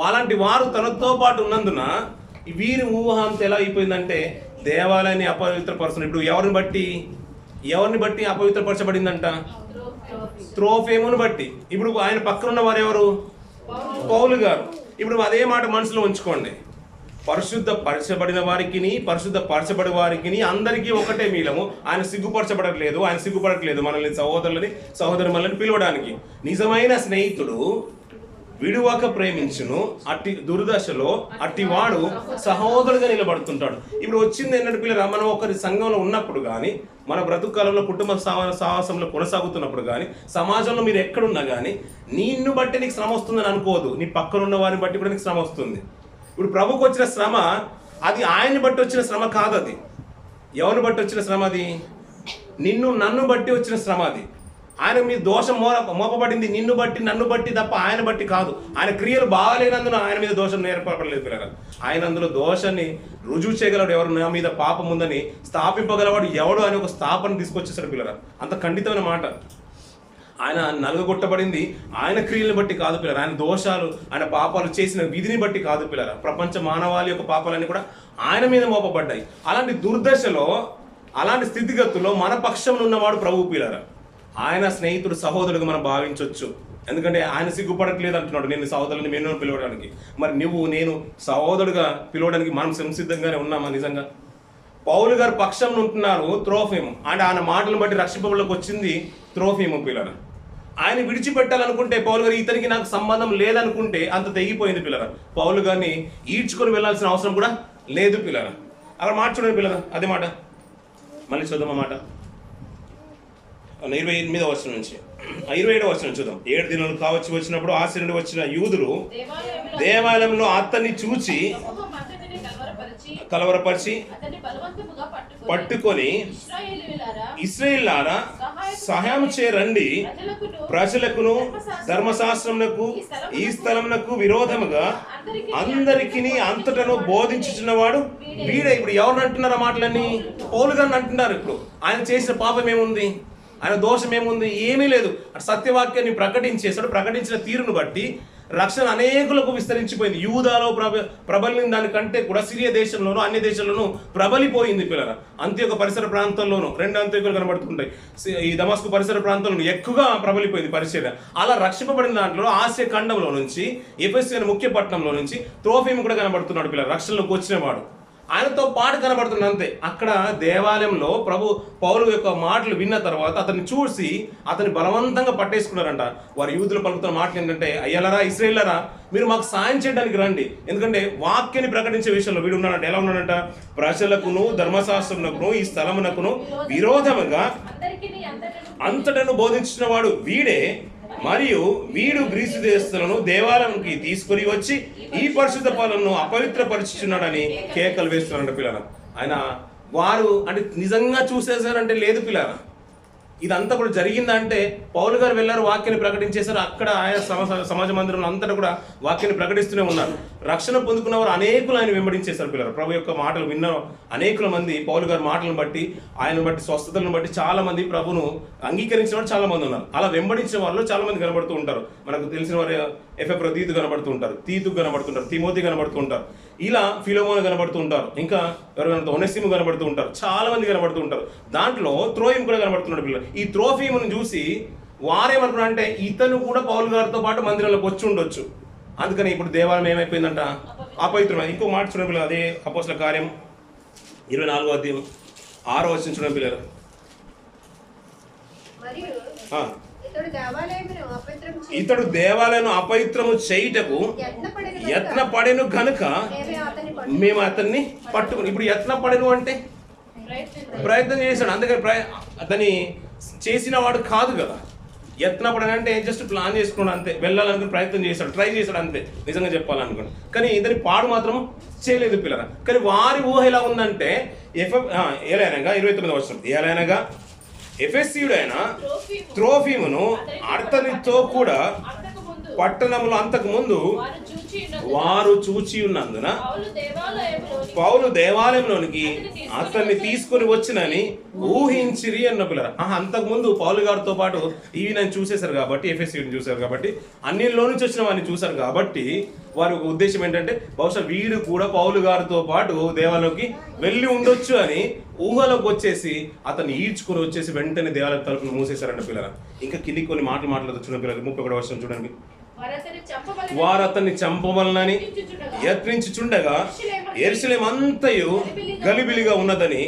అలాంటి వారు తనతో పాటు ఉన్నందున వీరి ఊహంత ఎలా అయిపోయిందంటే దేవాలయాన్ని అపవిత్రపరుస్తున్నారు. ఇప్పుడు ఎవరిని బట్టి అపవిత్రపరచబడిందంట? త్రోఫేమును బట్టి. ఇప్పుడు ఆయన పక్కన ఉన్న వారు ఎవరు? పౌలు గారు. ఇప్పుడు అదే మాట మనసులో ఉంచుకోండి. పరిశుద్ధ పరచబడిన వారికి, పరిశుద్ధ పరచబడి వారికి అందరికీ ఒకటే మీలము. ఆయన సిగ్గుపడట్లేదు మనల్ని సహోదరులని పిలవడానికి. నిజమైన స్నేహితుడు విడువక ప్రేమించును, అట్టి దుర్దశలో అట్టివాడు సహోదరుగా నిలబడుతుంటాడు. ఇప్పుడు వచ్చింది ఏంటంటే పిల్లలు, మనం ఒకరి సంఘంలో ఉన్నప్పుడు కానీ, మన బ్రతుకాలంలో కుటుంబ సాహసంలో కొనసాగుతున్నప్పుడు కానీ, సమాజంలో మీరు ఎక్కడున్నా కానీ నిన్ను బట్టి నీకు శ్రమ వస్తుందని అనుకోదు. నీ పక్కన ఉన్న వారిని బట్టి కూడా నీకు శ్రమ వస్తుంది. ఇప్పుడు ప్రభుకు వచ్చిన శ్రమ అది ఆయన్ని బట్టి వచ్చిన శ్రమ కాదు. అది ఎవరిని బట్టి వచ్చిన శ్రమ? అది నన్ను బట్టి వచ్చిన శ్రమ. అది ఆయన మీ దోషం మోపబడింది నిన్ను బట్టి, నన్ను బట్టి తప్ప ఆయన బట్టి కాదు. ఆయన క్రియలు బాగాలేనందున ఆయన మీద దోషం ఏర్పడలేదు పిల్లలు. ఆయన అందులో దోషాన్ని రుజువు చేయగలడు. ఎవరు నా మీద పాపం ఉందని స్థాపింపగలవాడు ఎవడు అని ఒక స్థాపన తీసుకొచ్చేసాడు పిల్లలు. అంత ఖండితమైన మాట. ఆయన నలుగగొట్టబడింది ఆయన క్రియలను బట్టి కాదు పిల్లలు. ఆయన దోషాలు, ఆయన పాపాలు చేసిన విధిని బట్టి కాదు పిల్లలు. ప్రపంచ మానవాళి యొక్క పాపాలన్నీ కూడా ఆయన మీద మోపబడ్డాయి. అలాంటి దుర్దశలో, అలాంటి స్థితిగతుల్లో మన పక్షంలో ఉన్నవాడు ప్రభువు పిల్లలు. ఆయన స్నేహితుడు, సహోదరుడుగా మనం భావించవచ్చు. ఎందుకంటే ఆయన సిగ్గుపడట్లేదు అంటున్నాడు నేను సహోదరుని మేము పిలవడానికి. మరి నేను సహోదరుడుగా పిలవడానికి మనం సంసిద్ధంగానే ఉన్నామా? నిజంగా పౌలు గారు పక్షంలో ఉంటున్నారు త్రోఫీము. అంటే ఆయన మాటలను బట్టి రక్షింపబడికి వచ్చింది త్రోఫీము పిల్లలు. ఆయన విడిచిపెట్టాలనుకుంటే పౌలు గారు ఇతనికి నాకు సంబంధం లేదనుకుంటే అంత తెగిపోయింది పిల్లలు. పౌలు గారిని ఈడ్చుకొని వెళ్ళాల్సిన అవసరం కూడా లేదు పిల్లలు. అక్కడ మాట చూడండి పిల్లలు, అదే మాట మళ్ళీ చూద్దాం. మాట 28వ వచనం నుంచి 27వ వచనం చూద్దాం. 7 దినాలు కావచ్చు వచ్చినప్పుడు ఆశ నుండి వచ్చిన యూదులు దేవాలయంలో అతన్ని చూచి కలవరపరిచి పట్టుకొని, ఇశ్రాయేలులారా సహాయం చేరండి, ప్రజలకును ధర్మశాస్త్రమునకు ఈ స్థలమునకు విరోధముగా అందరికీ అంతటను బోధించుచున్నవాడు వీడే. ఇప్పుడు ఎవరిని అంటున్నారు ఆ మాటలన్నీ? పౌలు గారిని అంటున్నారు. ఇప్పుడు ఆయన చేసిన పాపం ఏముంది? ఆయన దోషం ఏముంది? ఏమీ లేదు. సత్యవాక్యాన్ని ప్రకటించేశాడు. ప్రకటించిన తీరును బట్టి రక్షణ అనేకులకు విస్తరించిపోయింది. యూదాలో ప్రబలిన దానికంటే కూడా సిరియా దేశంలోనూ అన్ని దేశాల్లోనూ ప్రబలిపోయింది పిల్లల. అంత్యోక పరిసర ప్రాంతంలోనూ 2 అంత్యోకులు కనబడుతుంటాయి. ఈ దమస్కు పరిసర ప్రాంతంలో ఎక్కువగా ప్రబలిపోయింది పరిచర్య. అలా రక్షింపబడిన దాంట్లో ఆసియా ఖండంలో నుంచి, ఎఫెసీ అనే ముఖ్య పట్టణంలో నుంచి త్రోఫీము కూడా కనబడుతున్నాడు పిల్లలు. రక్షణలోకి వచ్చినవాడు ఆయనతో పాటు కనబడుతుంది అంతే. అక్కడ దేవాలయంలో పౌలు యొక్క మాటలు విన్న తర్వాత అతన్ని చూసి అతన్ని బలవంతంగా పట్టేసుకున్నారంట. వారి యూదులు పలుకుతున్న మాటలు ఏంటంటే, అయ్యలరా ఇశ్రాయేలులారా మీరు మాకు సాయం చేయడానికి రండి. ఎందుకంటే వాక్యాన్ని ప్రకటించే విషయంలో వీడు ఉన్నాడంట. ఎలా ఉన్నాడంట? ప్రజలకును ధర్మశాస్త్రమునకును ఈ స్థలమునకును విరోధముగా అంతటను బోధించిన వాడు వీడే. మరియు వీడు గ్రీసు దేశస్తులను దేవాలయంకి తీసుకుని వచ్చి ఈ పరిశుద్ధ పాలనను అపవిత్రపరుచుచున్నాడని కేకలు వేస్తున్నాడు పిల్లల. ఆయన వారు అంటే నిజంగా చూసేసారంటే లేదు పిల్లల. ఇదంతా కూడా జరిగిందంటే పౌలు గారు వెళ్ళారు, వాక్యాన్ని ప్రకటించేశారు. అక్కడ ఆయన సమాజ మందిరంలో అంతటా కూడా వాక్యాన్ని ప్రకటిస్తూనే ఉన్నారు. రక్షణ పొందుకున్న వారు అనేకులు ఆయన వెంబడించేశారు పిల్లలు. ప్రభు యొక్క మాటలు విన్న అనేకుల మంది పౌలు గారి మాటలను బట్టి, ఆయన బట్టి, స్వస్థతలను బట్టి చాలా మంది ప్రభును అంగీకరించిన వారు చాలా మంది ఉన్నారు. అలా వెంబడించిన వాళ్ళు చాలా మంది కనబడుతూ ఉంటారు. మనకు తెలిసిన వారు ఎఫెప్రో తీతు కనబడుతూ ఉంటారు, తీతుకు కనబడుతుంటారు, తిమోతి కనబడుతూ ఉంటారు, ఇలా ఫిలోమోను కనబడుతూ ఉంటారు, ఇంకా ఎవరైనా ఒనేసిము కనబడుతూ ఉంటారు, చాలా మంది కనబడుతూ ఉంటారు. దాంట్లో త్రోఫీము కూడా కనబడుతున్నాడు పిల్లలు. ఈ త్రోఫీమును చూసి వారేమనుకున్నా అంటే ఇతను కూడా పౌలు గారితో పాటు మందిరంలోకి వచ్చి ఉండొచ్చు. అందుకని ఇప్పుడు దేవాలయం ఏమైపోయిందంట? అపవిత్రమైంది. ఇంకో మాట చూడండి పిల్లలు, అదే అపోస్తల కార్యం 24వ అధ్యాయం 6వ వచనం చూడండి పిల్లలు. ఇతడు దేవాలయం అపవిత్రము చేయుటకు యత్నపడెను గనుక మేము అతన్ని పట్టుకుని. ఇప్పుడు యత్నపడెను అంటే ప్రయత్నం చేశాడు, అందుకని అతని చేసిన వాడు కాదు కదా. యత్నపడని అంటే జస్ట్ ప్లాన్ చేసుకున్నాడు అంతే, వెళ్ళాలనుకుని ప్రయత్నం చేశాడు, ట్రై చేశాడు అంతే నిజంగా చెప్పాలనుకోండి. కానీ ఇతని పాడు మాత్రం చేయలేదు పిల్లరా. కానీ వారి ఊహ ఎలా ఉందంటే ఏలైనగా 29వ వచనం, ఏలైనగా ఎఫెసీయుడైన త్రోఫిమును అతనితో కూడా పట్టణంలో అంతకు ముందు వారు చూచి ఉన్నందున పౌలు దేవాలయంలోనికి అతన్ని తీసుకొని వచ్చినని ఊహించిరి అన్న పిల్లరా. అంతకు ముందు పౌలు గారితో పాటు ఈయన చూసేశారు కాబట్టి, ఎఫెసీయుడిని చూశారు కాబట్టి, అన్నిలో నుంచి వచ్చిన వారిని చూశారు కాబట్టి వారి ఉద్దేశం ఏంటంటే బహుశా వీడు కూడా పౌలు గారితో పాటు దేవాలయంలోకి వెళ్ళి ఉండొచ్చు అని ఊహలోకి వచ్చేసి అతన్ని ఈడ్చుకొని వచ్చేసి వెంటనే దేవాలయం తలుపును మూసేశారంట పిల్లరా. ఇంకా కిందికి కొన్ని మాట్లాడుతున్న పిల్లలు 31వ వచనం చూడండి. వారు అతన్ని చంపవలనని యత్నించుచుండగా యెరూషలేము అంతయు గలిబిలిగా ఉన్నదని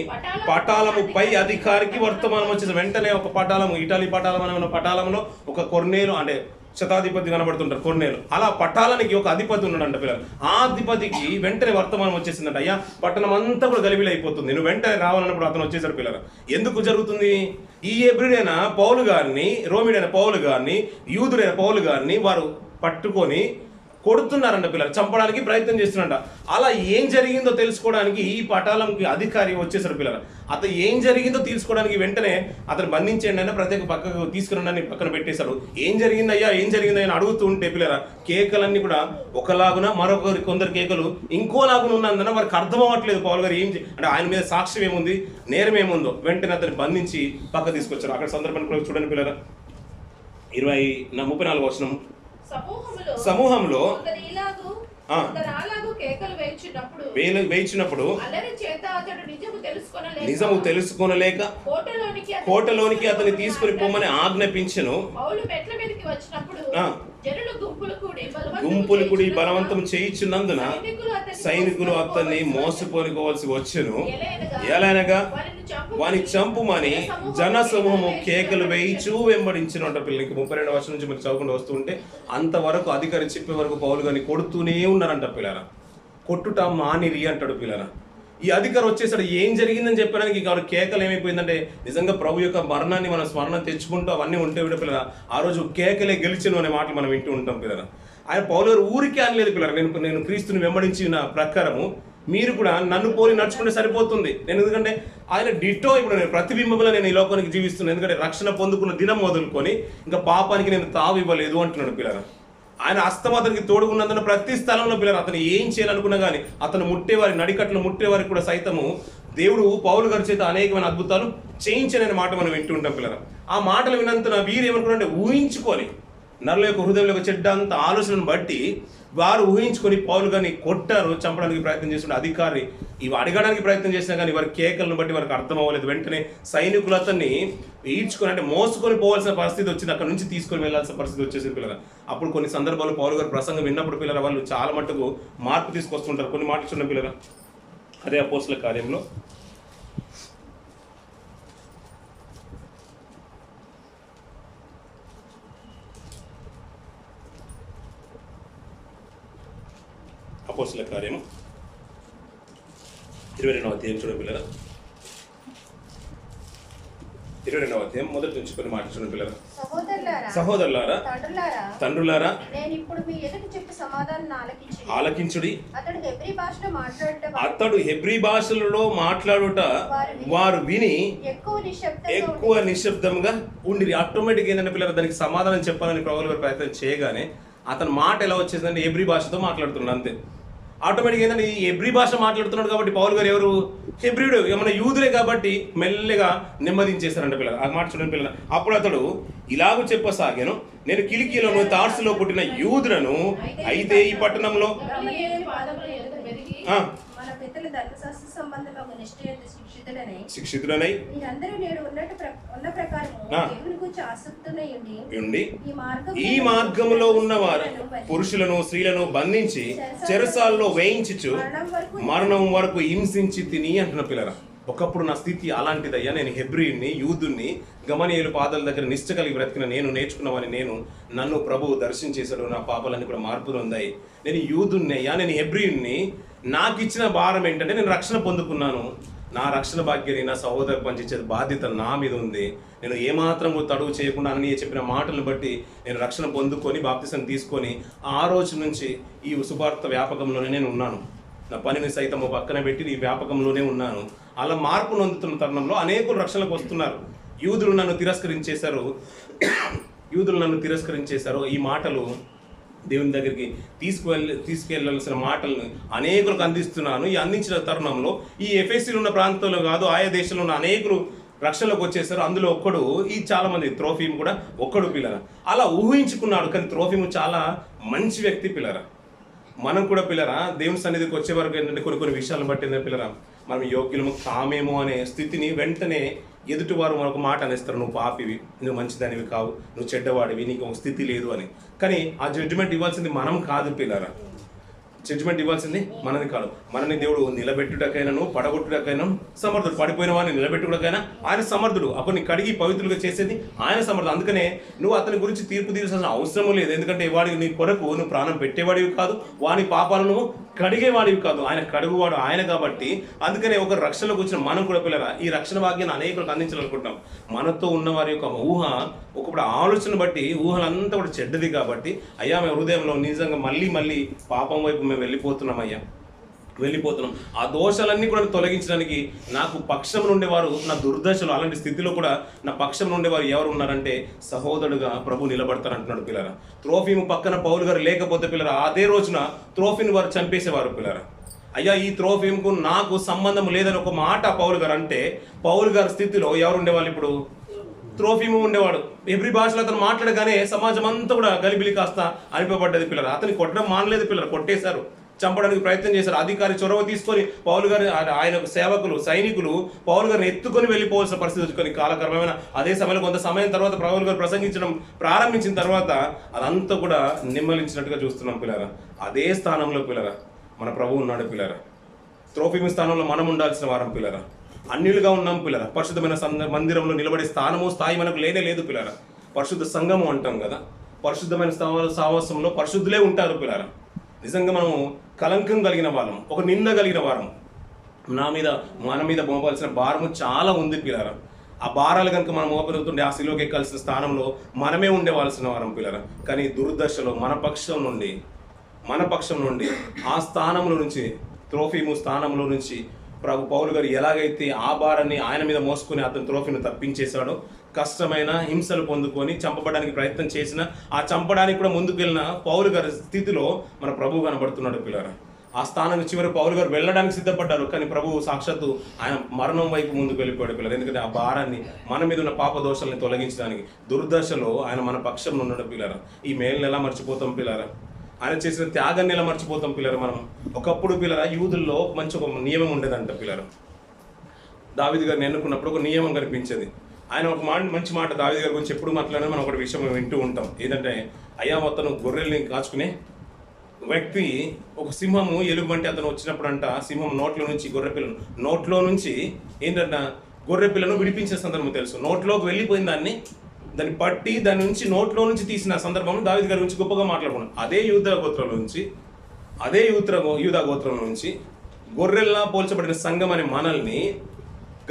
పటాలము పై అధికారికి వర్తమానం వచ్చేసి వెంటనే ఒక పటాలము, ఇటాలీ పటాలం అనే పటాలంలో ఒక కొర్నేలు అంటే శతాధిపతి కనబడుతుంటారు కొన్నేలు, అలా పట్టాలనికి ఒక అధిపతి ఉన్నాడంట పిల్లలు. ఆ అధిపతికి వెంటనే వర్తమానం వచ్చేసిందంట, అయ్యా పట్టణం అంతా కూడా గలిబిలి అయిపోతుంది, నువ్వు వెంటనే రావాలన్నప్పుడు అతను వచ్చేసాడు పిల్లలు. ఎందుకు జరుగుతుంది? ఈ ఎబ్రిడైన పౌలు గారిని, రోమిడైన పౌలు గారిని, యూదుడైన పౌలు గారిని వారు పట్టుకొని కొడుతున్నారంట పిల్లలు, చంపడానికి ప్రయత్నం చేస్తున్నారంట. అలా ఏం జరిగిందో తెలుసుకోవడానికి ఈ పటాలంకి అధికారి వచ్చేసాడు పిల్లలు. అతను ఏం జరిగిందో తెలుసుకోవడానికి వెంటనే అతను బంధించండి అని ప్రత్యేక పక్కకు తీసుకురండి పక్కన పెట్టేశాడు. ఏం జరిగిందయ్యా ఏం జరిగిందయ్యా అని అడుగుతూ ఉంటే పిల్లరా కేకలన్నీ కూడా ఒకలాగున, మరొకరి కొందరు కేకలు ఇంకోలాగున ఉన్నందున వారికి అర్థం అవ్వట్లేదు పౌలు గారు ఏం అంటే ఆయన మీద సాక్ష్యం ఏముంది, నేరం ఏముందో. వెంటనే అతన్ని బంధించి పక్క తీసుకొచ్చారు. అక్కడ సందర్భాన్ని చూడండి పిల్లరా, 34వ వచనం. సమూహంలో వేయించినప్పుడు నిజము తెలుసుకొనలేక కోటలోనికి అతన్ని తీసుకుని పొమ్మని ఆజ్ఞాపించెను. గుంపులు కూడి బలవంతం చేయించున్నందున సైనికులు అతన్ని మోసపోనుకోవాల్సి వచ్చెను. ఎలానగా వాని చంపుమని జన సమూహము కేకలు వేయిచూ వెంబడించిన పిల్లలకి 32వ వచనం నుంచి మీరు చదువుకుంటూ వస్తుంటే అంతవరకు అధికారి చెప్పే వరకు పౌలు గారిని కొడుతూనే ఉన్నారంట పిల్లరా. కొట్టుట మానిరి అంటాడు పిల్లరా. ఈ అధికారం వచ్చేసాడు. ఏం జరిగిందని చెప్పడానికి వారు కేకలు ఏమైపోయిందంటే నిజంగా ప్రభు యొక్క మరణాన్ని మనం స్మరణ తెచ్చుకుంటూ అవన్నీ ఉంటే పిల్లరా ఆ రోజు కేకలే గెలిచెను అనే మాటలు మనం వింటూ ఉంటాం పిల్లరా. ఆయన పౌలు గారు ఊరికే అనలేదు పిల్లరా, నేను క్రీస్తుని వెంబడించిన ప్రకారము మీరు కూడా నన్ను పోలి నడుచుకుంటే సరిపోతుంది. నేను ఎందుకంటే ఆయన డిటో ఇప్పుడు నేను ప్రతిబింబంలో నేను ఈ లోకానికి జీవిస్తున్నాను. ఎందుకంటే రక్షణ పొందుకున్న దినం మొదలుకొని ఇంకా పాపానికి నేను తావు ఇవ్వలేదు అంటున్నాడు పిల్లరా. ఆయన హస్తం అతనికి తోడుకున్నందున ప్రతి స్థలంలో పిల్లలు అతను ఏం చేయాలనుకున్నా కానీ అతను ముట్టేవారి నడికట్లు ముట్టేవారికి కూడా సైతము దేవుడు పౌలు గారి చేత అనేకమైన అద్భుతాలు చేయించననే మాట మనం వింటూ ఉంటాం పిల్లలు. ఆ మాటలు విన్నంతన వీరు ఏమనుకున్నారంటే ఊహించుకొని నరుల యొక్క హృదయంలో ఒక చెడ్డ అంత ఆలోచనను బట్టి వారు ఊహించుకొని పౌలు గారిని కొట్టారు, చంపడానికి ప్రయత్నం చేస్తుంటే అధికారి ఇవి అడగడానికి ప్రయత్నం చేసినా కానీ వారి కేకలను బట్టి వారికి అర్థం అవ్వలేదు. వెంటనే సైనికులు అతన్ని ఈడ్చుకొని అంటే మోసుకొని పోవాల్సిన పరిస్థితి వచ్చింది, అక్కడ నుంచి తీసుకొని వెళ్ళాల్సిన పరిస్థితి వచ్చేసింది పిల్లలు. అప్పుడు కొన్ని సందర్భాల్లో పౌలు గారి ప్రసంగం విన్నప్పుడు పిల్లల వాళ్ళు చాలా మట్టుకు మార్పు తీసుకొస్తుంటారు. కొన్ని మాటలు చూడండి పిల్లల, అదే అపోస్తల కార్యంలో 22వ అధ్యాయం చూడండి పిల్లల, 22వ అధ్యాయం మొదటి నుంచి కొన్ని మాటలు చూడండి పిల్లల. సహోదరులారా తండ్రులారా ఆలకించుడి. అతడు హెబ్రీ భాషలలో మాట్లాడుట వారు విని ఎక్కువ నిశ్శబ్దంగా ఉండి ఆటోమేటిక్ ఏంటంటే పిల్లలు దానికి సమాధానం చెప్పాలని ప్రభువుల గారు ప్రయత్నం చేయగానే అతని మాట ఎలా వచ్చేసిందంటే హెబ్రీ భాషతో మాట్లాడుతున్నాడు అంతే. ఆటోమేటిక్ ఏంటంటే ఈ హెబ్రీ భాష మాట్లాడుతున్నాడు కాబట్టి పౌలు గారు ఎవరు హెబ్రీడు ఏమన్నా యూదులే కాబట్టి మెల్లగా నెమ్మదించేశారంట పిల్లలు. ఆ మాట చూడండి పిల్లలు. అప్పుడు అతడు ఇలాగూ చెప్పసాగాను, నేను కిలికీలోను తార్సులో పుట్టిన యూదులను, అయితే ఈ పట్టణంలో శిక్షితులనై ఈ మార్గములో ఉన్నవారు పురుషులను స్త్రీలను బంధించి చెరసాల్లో వేయించుచు మరణం వరకు హింసించి తిని అంటున్న పిల్లరా. ఒకప్పుడు నా స్థితి అలాంటిదయ్యా, నేను హెబ్రీని, యూదుని, గమనీయులు పాదాల దగ్గర నిష్ట కలిగి బ్రతికిన నేను, నేర్చుకున్నామని నేను, నన్ను ప్రభువు దర్శించేశాడు, నా పాపాలన్నీ కూడా మార్పులు ఉన్నాయి. నేను యూదుని అయ్యా, నేను హెబ్రీని, నాకు ఇచ్చిన భారం ఏంటంటే నేను రక్షణ పొందుకున్నాను. నా రక్షణ భాగ్యాన్ని నా సహోదరు పంచించే బాధ్యత నా మీద ఉంది. నేను ఏమాత్రం తడువు చేయకుండా అని చెప్పిన మాటలను బట్టి నేను రక్షణ పొందుకొని బాప్తిసం తీసుకొని ఆ రోజు నుంచి ఈ సువార్త వ్యాపకంలోనే నేను ఉన్నాను. నా పనిని సైతం పక్కన పెట్టి ఈ వ్యాపకంలోనే ఉన్నాను. అలా మార్పు నొందుతున్న తరుణంలో అనేకులు రక్షణకు వస్తున్నారు. యూదులు నన్ను తిరస్కరించేశారు. ఈ మాటలు దేవుని దగ్గరికి తీసుకెళ్లాల్సిన మాటలను అనేకులకు అందిస్తున్నాను. ఈ అందించిన తరుణంలో ఈ ఎఫెసీలో ఉన్న ప్రాంతంలో కాదు, ఆయా దేశంలో ఉన్న అనేకులు రక్షణలోకి వచ్చేసారు. అందులో ఒక్కడు, ఈ చాలా మంది, త్రోఫీము కూడా ఒక్కడు పిల్లరా. అలా ఊహించుకున్నాడు. కానీ త్రోఫీము చాలా మంచి వ్యక్తి పిల్లరా. మనం కూడా పిల్లరా దేవుని సన్నిధికి వచ్చే వరకు ఏంటంటే కొన్ని విషయాలను బట్టి ఏంటంటే పిల్లరా, మనం యోగ్యులము కామేమో అనే స్థితిని వెంటనే ఎదుటివారు మనకు మాట అనేస్తారు, నువ్వు పాపివి, నువ్వు మంచిదానివి కావు, నువ్వు చెడ్డవాడివి, నీకు ఒక స్థితి లేదు అని. కానీ ఆ జడ్జిమెంట్ ఇవ్వాల్సింది మనం కాదు పిల్లరా. జడ్జిమెంట్ ఇవ్వాల్సింది మనది కాదు. మనని దేవుడు నిలబెట్టుటకైనాను పడగొట్టుటకైనా సమర్థుడు. పడిపోయిన వాడిని నిలబెట్టుటకైనా ఆయన సమర్థుడు. అప్పుడు నీ కడిగి పవిత్రులుగా చేసేది ఆయన సమర్థుడు. అందుకనే నువ్వు అతని గురించి తీర్పు తీర్చాల్సిన అవసరం లేదు. ఎందుకంటే వాడికి నీ కొరకు నువ్వు ప్రాణం పెట్టేవాడివి కాదు, వాని పాపాలను కడిగేవాడివి కాదు. ఆయన కడుగువాడు ఆయన కాబట్టి. అందుకనే ఒక రక్షణలోకి వచ్చిన మనం కూడా పిల్లరా ఈ రక్షణ భాగ్యాన్ని అనేకులకు అందించాలనుకుంటున్నాం. మనతో ఉన్న వారి యొక్క ఊహ ఒకప్పుడు ఆలోచన బట్టి ఊహలంతా కూడా చెడ్డది కాబట్టి అయ్యా మేము హృదయంలో నిజంగా మళ్ళీ పాపం వైపు మేము వెళ్ళిపోతున్నాం. ఆ దోషాలన్నీ కూడా తొలగించడానికి నాకు పక్షం నుండేవారు, నా దుర్దశలు అలాంటి స్థితిలో కూడా నా పక్షం నుండేవారు ఎవరు ఉన్నారంటే సహోదరుడుగా ప్రభు నిలబడతారంటున్నాడు పిల్లరా. త్రోఫీము పక్కన పౌలు గారు లేకపోతే పిల్లరా అదే రోజున త్రోఫీని వారు చంపేసేవారు పిల్లరా. అయ్యా ఈ త్రోఫీముకు నాకు సంబంధం లేదని ఒక మాట పౌలు గారు అంటే, పౌలు గారి స్థితిలో ఎవరు ఉండేవాళ్ళు? ఇప్పుడు త్రోఫీము ఉండేవాడు. ఎవ్రీ భాషలో అతను మాట్లాడగానే సమాజం అంతా కూడా గలిబిలి కాస్త అనిపబడ్డది పిల్లరా. అతని కొట్టడం మానలేదు పిల్లలు, కొట్టేశారు, చంపడానికి ప్రయత్నం చేశారు. అధికారి చొరవ తీసుకొని పౌలు గారు, ఆయన సేవకులు, సైనికులు పౌలు గారిని ఎత్తుకొని వెళ్ళిపోవాల్సిన పరిస్థితి వచ్చుకొని కాలక్రమమైన అదే సమయంలో కొంత సమయం తర్వాత పౌలు గారు ప్రసంగించడం ప్రారంభించిన తర్వాత అదంతా కూడా నిమ్మలించినట్టుగా చూస్తున్నాం పిల్లరా. అదే స్థానంలో పిల్లరా మన ప్రభువు ఉన్నాడు పిల్లరా. త్రోఫీము స్థానంలో మనం ఉండాల్సిన వారం పిల్లరా. అన్యులుగా ఉన్నాం పిల్లరా. పరిశుద్ధమైన మందిరంలో నిలబడే స్థాయి మనకు లేదు పిల్లరా. పరిశుద్ధ సంఘము అంటాం కదా. పరిశుద్ధమైన సావాసంలో పరిశుద్ధులే ఉంటారు పిల్లరా. నిజంగా మనము కలంకం కలిగిన వాళ్ళం, ఒక నింద కలిగిన వారం. మన మీద మోపాల్సిన భారము చాలా ఉంది పిల్లరా. ఆ భారాలు కనుక మనం మోపడుతుండే ఆ శిలువకి ఎక్కాల్సిన స్థానంలో మనమే ఉండేవాల్సిన వారం పిల్లరా. కానీ దుర్దశలో మన పక్షం నుండి ఆ స్థానంలో నుంచి, త్రోఫీము స్థానంలో నుంచి పౌలు గారు ఎలాగైతే ఆ భారాన్ని ఆయన మీద మోసుకొని అతను త్రోఫీని తప్పించేశాడో, కష్టమైన హింసలు పొందుకొని చంపబడానికి ప్రయత్నం చేసిన, ఆ చంపడానికి కూడా ముందుకు వెళ్ళిన పౌలు గారి స్థితిలో మన ప్రభువు కనబడుతున్నాడు పిల్లరా. ఆ స్థానం చివరి పౌలు గారు వెళ్ళడానికి సిద్ధపడ్డారు. కానీ ప్రభువు సాక్షాత్తు ఆయన మరణం వైపు ముందుకు వెళ్ళిపోయాడు పిల్లలు. ఎందుకంటే ఆ భారాన్ని, మన మీద ఉన్న పాప దోషాలని తొలగించడానికి దుర్దశలో ఆయన మన పక్షంలో ఉన్నాడు పిల్లరా. ఈ మేలుని ఎలా మర్చిపోతాం పిల్లరా? ఆయన చేసిన త్యాగాన్ని ఎలా మర్చిపోతాం పిల్లరా మనం? ఒకప్పుడు పిల్లరా యూదుల్లో మంచి ఒక నియమం ఉండేదంట పిల్లరా. దావీదు గారిని ఎన్నుకున్నప్పుడు ఒక నియమం కనిపించేది. ఆయన ఒక మంచి మాట దావీదు గారి గురించి ఎప్పుడు మాట్లాడినా మనం ఒకటి విషయం వింటూ ఉంటాం. ఏంటంటే అయ్యా అతను గొర్రెల్ని కాచుకునే వ్యక్తి, ఒక సింహము ఎలుగుబంటి అతను వచ్చినప్పుడు అంట, సింహం నోట్లో నుంచి ఏంటంట గొర్రె పిల్లను విడిపించే సందర్భం తెలుసు. నోట్లోకి వెళ్ళిపోయిన దాన్ని పట్టి దాని నుంచి నోట్లో నుంచి తీసిన సందర్భం దావీదు గారి గురించి గొప్పగా మాట్లాడుకున్నాం. అదే యూదా గోత్రం నుంచి గొర్రెల్లా పోల్చబడిన సంఘం అనే మనల్ని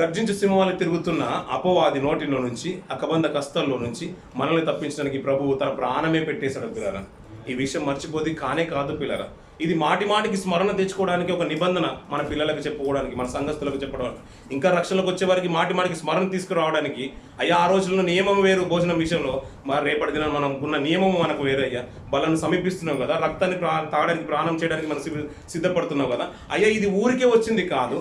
గర్జించు సింహాలు తిరుగుతున్న అపవాది నోటిలో నుంచి, అకబంధ కష్టాల్లో నుంచి మనల్ని తప్పించడానికి ప్రభువు తన ప్రాణమే పెట్టేశాడు పిల్లరా. ఈ విషయం మర్చిపోతే కాదు పిల్లరా. ఇది మాటికి స్మరణ తెచ్చుకోవడానికి ఒక నిబంధన, మన పిల్లలకు చెప్పుకోవడానికి, మన సంఘస్థులకు చెప్పడానికి, ఇంకా రక్షణలోకి వచ్చే వారికి మాటికి స్మరణ తీసుకురావడానికి. అయ్యా ఆ రోజుల్లో నియమం వేరు, భోజనం విషయంలో మరి రేపటి దిన మనం ఉన్న నియమం మనకు వేరే. అయ్యా బలను సమీపిస్తున్నాం కదా, రక్తాన్ని తాగడానికి, ప్రాణం చేయడానికి మనం సిద్ధపడుతున్నాం కదా. అయ్యా ఇది ఊరికే వచ్చింది కాదు.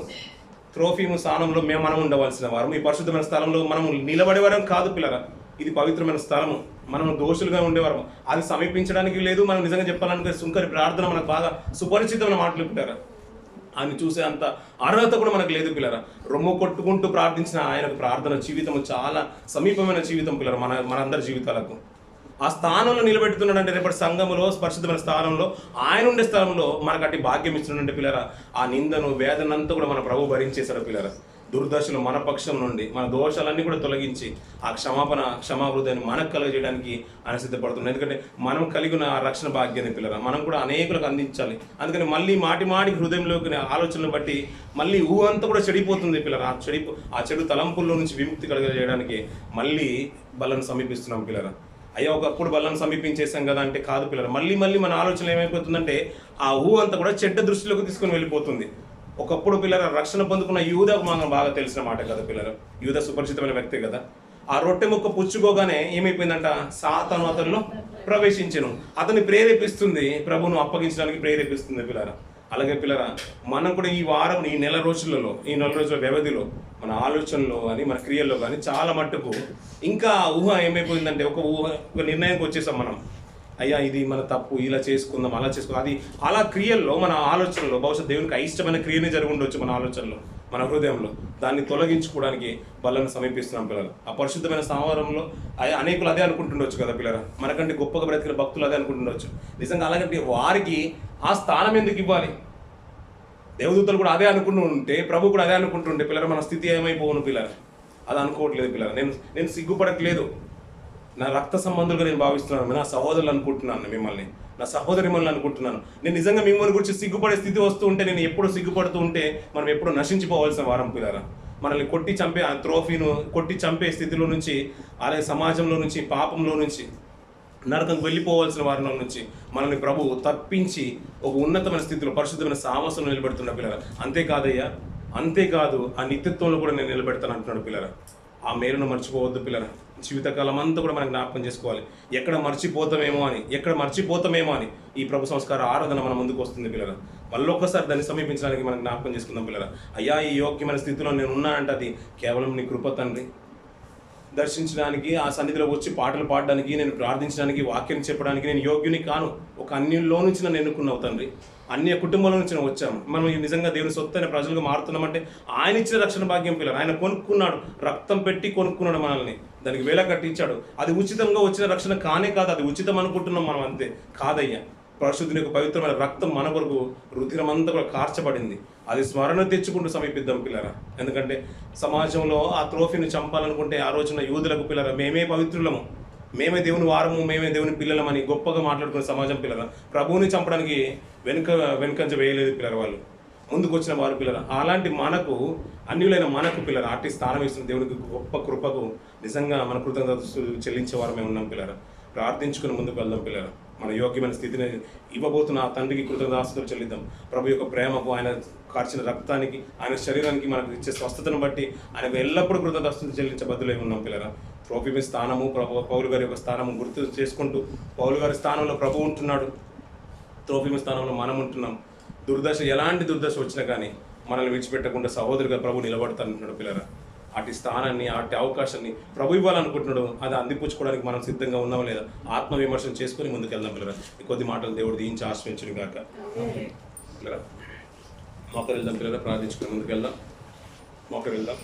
త్రోఫీము స్థానంలో మనం ఉండవలసిన వారు, ఈ పరిశుద్ధమైన స్థలంలో మనం నిలబడేవారం కాదు పిల్లరా. ఇది పవిత్రమైన స్థలము, మనం దోషులుగా ఉండేవారు. అది సమీపించడానికి లేదు. మనం నిజంగా చెప్పాలంటే సుంకరి ప్రార్థన మనకు బాగా సుపరిచితమైన మాటలు పిల్లరా. ఆయన చూసే అంత అర్హత కూడా మనకు లేదు పిల్లరా. రొమ్ము కొట్టుకుంటూ ప్రార్థించిన ఆయనకు ప్రార్థన జీవితం చాలా సమీపమైన జీవితం పిల్లరా మనందరి జీవితాలకు. ఆ స్థానంలో నిలబెడుతున్నాడు అంటే రేపటి సంఘములో పరిశుద్ధమైన స్థానంలో ఆయన ఉండే స్థలంలో మనకు అట్టి భాగ్యం ఇస్తున్నాడంటే పిల్లరా. ఆ నిందను వేదనంతా కూడా మన ప్రభు భరించేశాడు పిల్లరా. దుర్దశలు మన పక్షం నుండి మన దోషాలన్నీ కూడా తొలగించి ఆ క్షమాహృదయాన్ని మనకు కలగజేయడానికి ఆయన సిద్ధపడుతున్నాడు. ఎందుకంటే మనం కలిగి ఉన్న ఆ రక్షణ భాగ్యాన్ని పిల్లరా మనం కూడా అనేకులకు అందించాలి. అందుకని మళ్ళీ మాటి హృదయంలోకి ఆలోచనలు బట్టి మళ్ళీ అంతా కూడా చెడిపోతుంది పిల్లరా. ఆ చెడు తలంపుల్లో నుంచి విముక్తి కలగజేయడానికి మళ్ళీ బలను సమీపిస్తున్నాం పిల్లరా. అయ్యా ఒకప్పుడు బలను సమీపించేసాం కదా అంటే కాదు పిల్లలు. మళ్ళీ మన ఆలోచన ఏమైపోతుందంటే ఆ అంతా కూడా చెడ్డ దృష్టిలోకి తీసుకొని వెళ్ళిపోతుంది. ఒకప్పుడు పిల్లల రక్షణ పొందుకున్న యూదకు మనం బాగా తెలిసిన మాట కదా పిల్లలు. యూద సుపరిచితమైన వ్యక్తి కదా. ఆ రొట్టె ముక్క పుచ్చుకోగానే ఏమైపోయిందంట, సాతాను అతనిలో ప్రవేశించెను. అతన్ని ప్రేరేపిస్తుంది, ప్రభువును అప్పగించడానికి ప్రేరేపిస్తుంది పిల్లరా. అలాగే పిల్లరా మనం కూడా ఈ వారం ఈ నెల రోజుల వ్యవధిలో మన ఆలోచనలో కానీ మన క్రియల్లో కానీ చాలా మట్టుకు ఇంకా ఊహ ఏమైపోయిందంటే ఒక నిర్ణయానికి వచ్చేసాం మనం. అయ్యా ఇది మన తప్పు, ఇలా చేసుకుందాం, అలా చేసుకుందాం. అది అలా క్రియల్లో మన ఆలోచనలో బహుశా దేవునికి అయిష్టమైన క్రియనే జరిగి ఉండొచ్చు మన ఆలోచనలో, మన హృదయంలో. దాన్ని తొలగించుకోవడానికి బలను సమీపిస్తున్నాం పిల్లలు. ఆ పరిశుద్ధమైన సంవారంలో అనేకులు అదే అనుకుంటుండొచ్చు కదా పిల్లలు. మనకంటే గొప్పగా బ్రతికిన భక్తులు అదే అనుకుంటుండొచ్చు. నిజంగా అలాగంటే వారికి ఆ స్థానం ఎందుకు ఇవ్వాలి? దేవదూతలు కూడా అదే అనుకుంటుంటే, ప్రభు కూడా అదే అనుకుంటుంటే పిల్లలు మన స్థితి ఏమైపోవును పిల్లలు. అది అనుకోవట్లేదు పిల్లలు. నేను సిగ్గుపడట్లేదు. నా రక్త సంబంధులుగా నేను భావిస్తున్నాను, నా సహోదరులు అనుకుంటున్నాను, మిమ్మల్ని నా సహోదరిమల్ని అనుకుంటున్నాను. నేను నిజంగా మిమ్మల్ని గురించి సిగ్గుపడే స్థితి వస్తూ ఉంటే, నేను ఎప్పుడు సిగ్గుపడుతూ ఉంటే మనం ఎప్పుడూ నశించిపోవాల్సిన వారం పిల్లరా. మనల్ని కొట్టి చంపే ఆ ట్రోఫీను కొట్టి చంపే స్థితిలో నుంచి, అలాగే సమాజంలో నుంచి, పాపంలో నుంచి, నరకంకు వెళ్ళిపోవాల్సిన వారిలో నుంచి మనల్ని ప్రభువు తప్పించి ఒక ఉన్నతమైన స్థితిలో పరిశుద్ధమైన సావాసంలో నిలబెడుతున్న పిల్లరా. అంతేకాదు ఆ నిత్యత్వంలో కూడా నేను నిలబెడతాను అంటున్నాడు పిల్లరా. ఆ మేలును మర్చిపోవద్దు పిల్లరా. జీవితకాలం అంతా కూడా మనం జ్ఞాపకం చేసుకోవాలి. ఎక్కడ మర్చిపోతామేమో అని ఈ ప్రభు సంస్కార ఆరాధన మన ముందుకు వస్తుంది పిల్లరా. మళ్ళొక్కసారి దాన్ని సమీపించడానికి మనం జ్ఞాపకం చేసుకుందాం పిల్లరా. అయ్యా ఈ యోగ్యమైన స్థితిలో నేను ఉన్నానంటే అది కేవలం నీ కృప తండ్రి. దర్శించడానికి, ఆ సన్నిధిలో వచ్చి పాటలు పాడడానికి, నేను ప్రార్థించడానికి, వాక్యం చెప్పడానికి నేను యోగ్యుని కాను. ఒక అన్యుల్లో నుంచి నన్ను ఎన్నుకున్నావు తండ్రి. అన్య కుటుంబంలో నుంచి నేను వచ్చాము. మనం నిజంగా దేవుని సొత్తైన ప్రజలుగా మారుతున్నామంటే ఆయన ఇచ్చిన రక్షణ భాగ్యం పిల్లలు. ఆయన కొనుక్కున్నాడు, రక్తం పెట్టి కొనుక్కున్నాడు మనల్ని, దానికి వేల కట్టించాడు. అది ఉచితంగా వచ్చిన రక్షణ కానే కాదు, అది ఉచితం అనుకుంటున్నాం మనం, అంతే కాదయ్యా. పరిశుద్ధుని యొక్క పవిత్రమైన రక్తం మన కొరకు రుధిరమంతా కూడా కార్చబడింది. అది స్మరణ తెచ్చుకుంటూ సమీపిద్దాం పిల్లరా. ఎందుకంటే సమాజంలో ఆ ట్రోఫీని చంపాలనుకుంటే ఆ రోజున యూదులకు పిల్లరా మేమే పవిత్రులము, మేమే దేవుని వారము, మేమే దేవుని పిల్లలమని గొప్పగా మాట్లాడుకునే సమాజం పిల్లరా. ప్రభువుని చంపడానికి వెనుకంజ వేయలేదు పిల్లరా. వాళ్ళు ముందుకు వచ్చిన వారు పిల్లరా. అలాంటి మనకు అన్యులైన మనకు పిల్లరా అట్టి స్థానం ఇస్తున్న దేవునికి గొప్ప కృపకు నిజంగా మన కృతజ్ఞతలు చెల్లించే వారమే ఉన్నాం పిల్లరా. ప్రార్థించుకుని ముందుకు వెళ్దాం పిల్లరా. మన యోగ్యమైన స్థితిని ఇవ్వబోతున్న ఆ తండ్రికి కృతజ్ఞతాస్తుతులు చెల్లిద్దాం. ప్రభు యొక్క ప్రేమకు, ఆయన కార్చిన రక్తానికి, ఆయన శరీరానికి మనకు ఇచ్చే స్వస్థతను బట్టి ఆయనకు ఎల్లప్పుడూ కృతజ్ఞతాస్తుతులు చెల్లించే బదులై ఉన్నాం పిల్లరా. ట్రోఫీ మీ స్థానము, పౌలు గారి యొక్క స్థానము గుర్తు చేసుకుంటూ, పౌలు గారి స్థానంలో ప్రభు ఉంటున్నాడు, ట్రోఫీ మీ స్థానంలో మనం ఉంటున్నాం. ఎలాంటి దుర్దశ వచ్చినా కానీ మనల్ని విడిచిపెట్టకుండా సహోదరుగా ప్రభు నిలబడతానంటున్నాడు పిల్లరా. అటు స్థానాన్ని, అటు అవకాశాన్ని ప్రభు ఇవ్వాలనుకుంటున్నాడు. అది అందిపుచ్చుకోవడానికి మనం సిద్ధంగా ఉన్నామా లేదా ఆత్మవిమర్శనం చేసుకుని ముందుకెళ్దాం పిల్లరా. ఈ కొద్ది మాటలు దేవుడు దీయించి ఆశ్రయించును గాక పిల్లరా. మోకరిల్దాం పిల్లరా, ప్రార్థించుకుని ముందుకెళ్దాం. మోకరిల్దాం.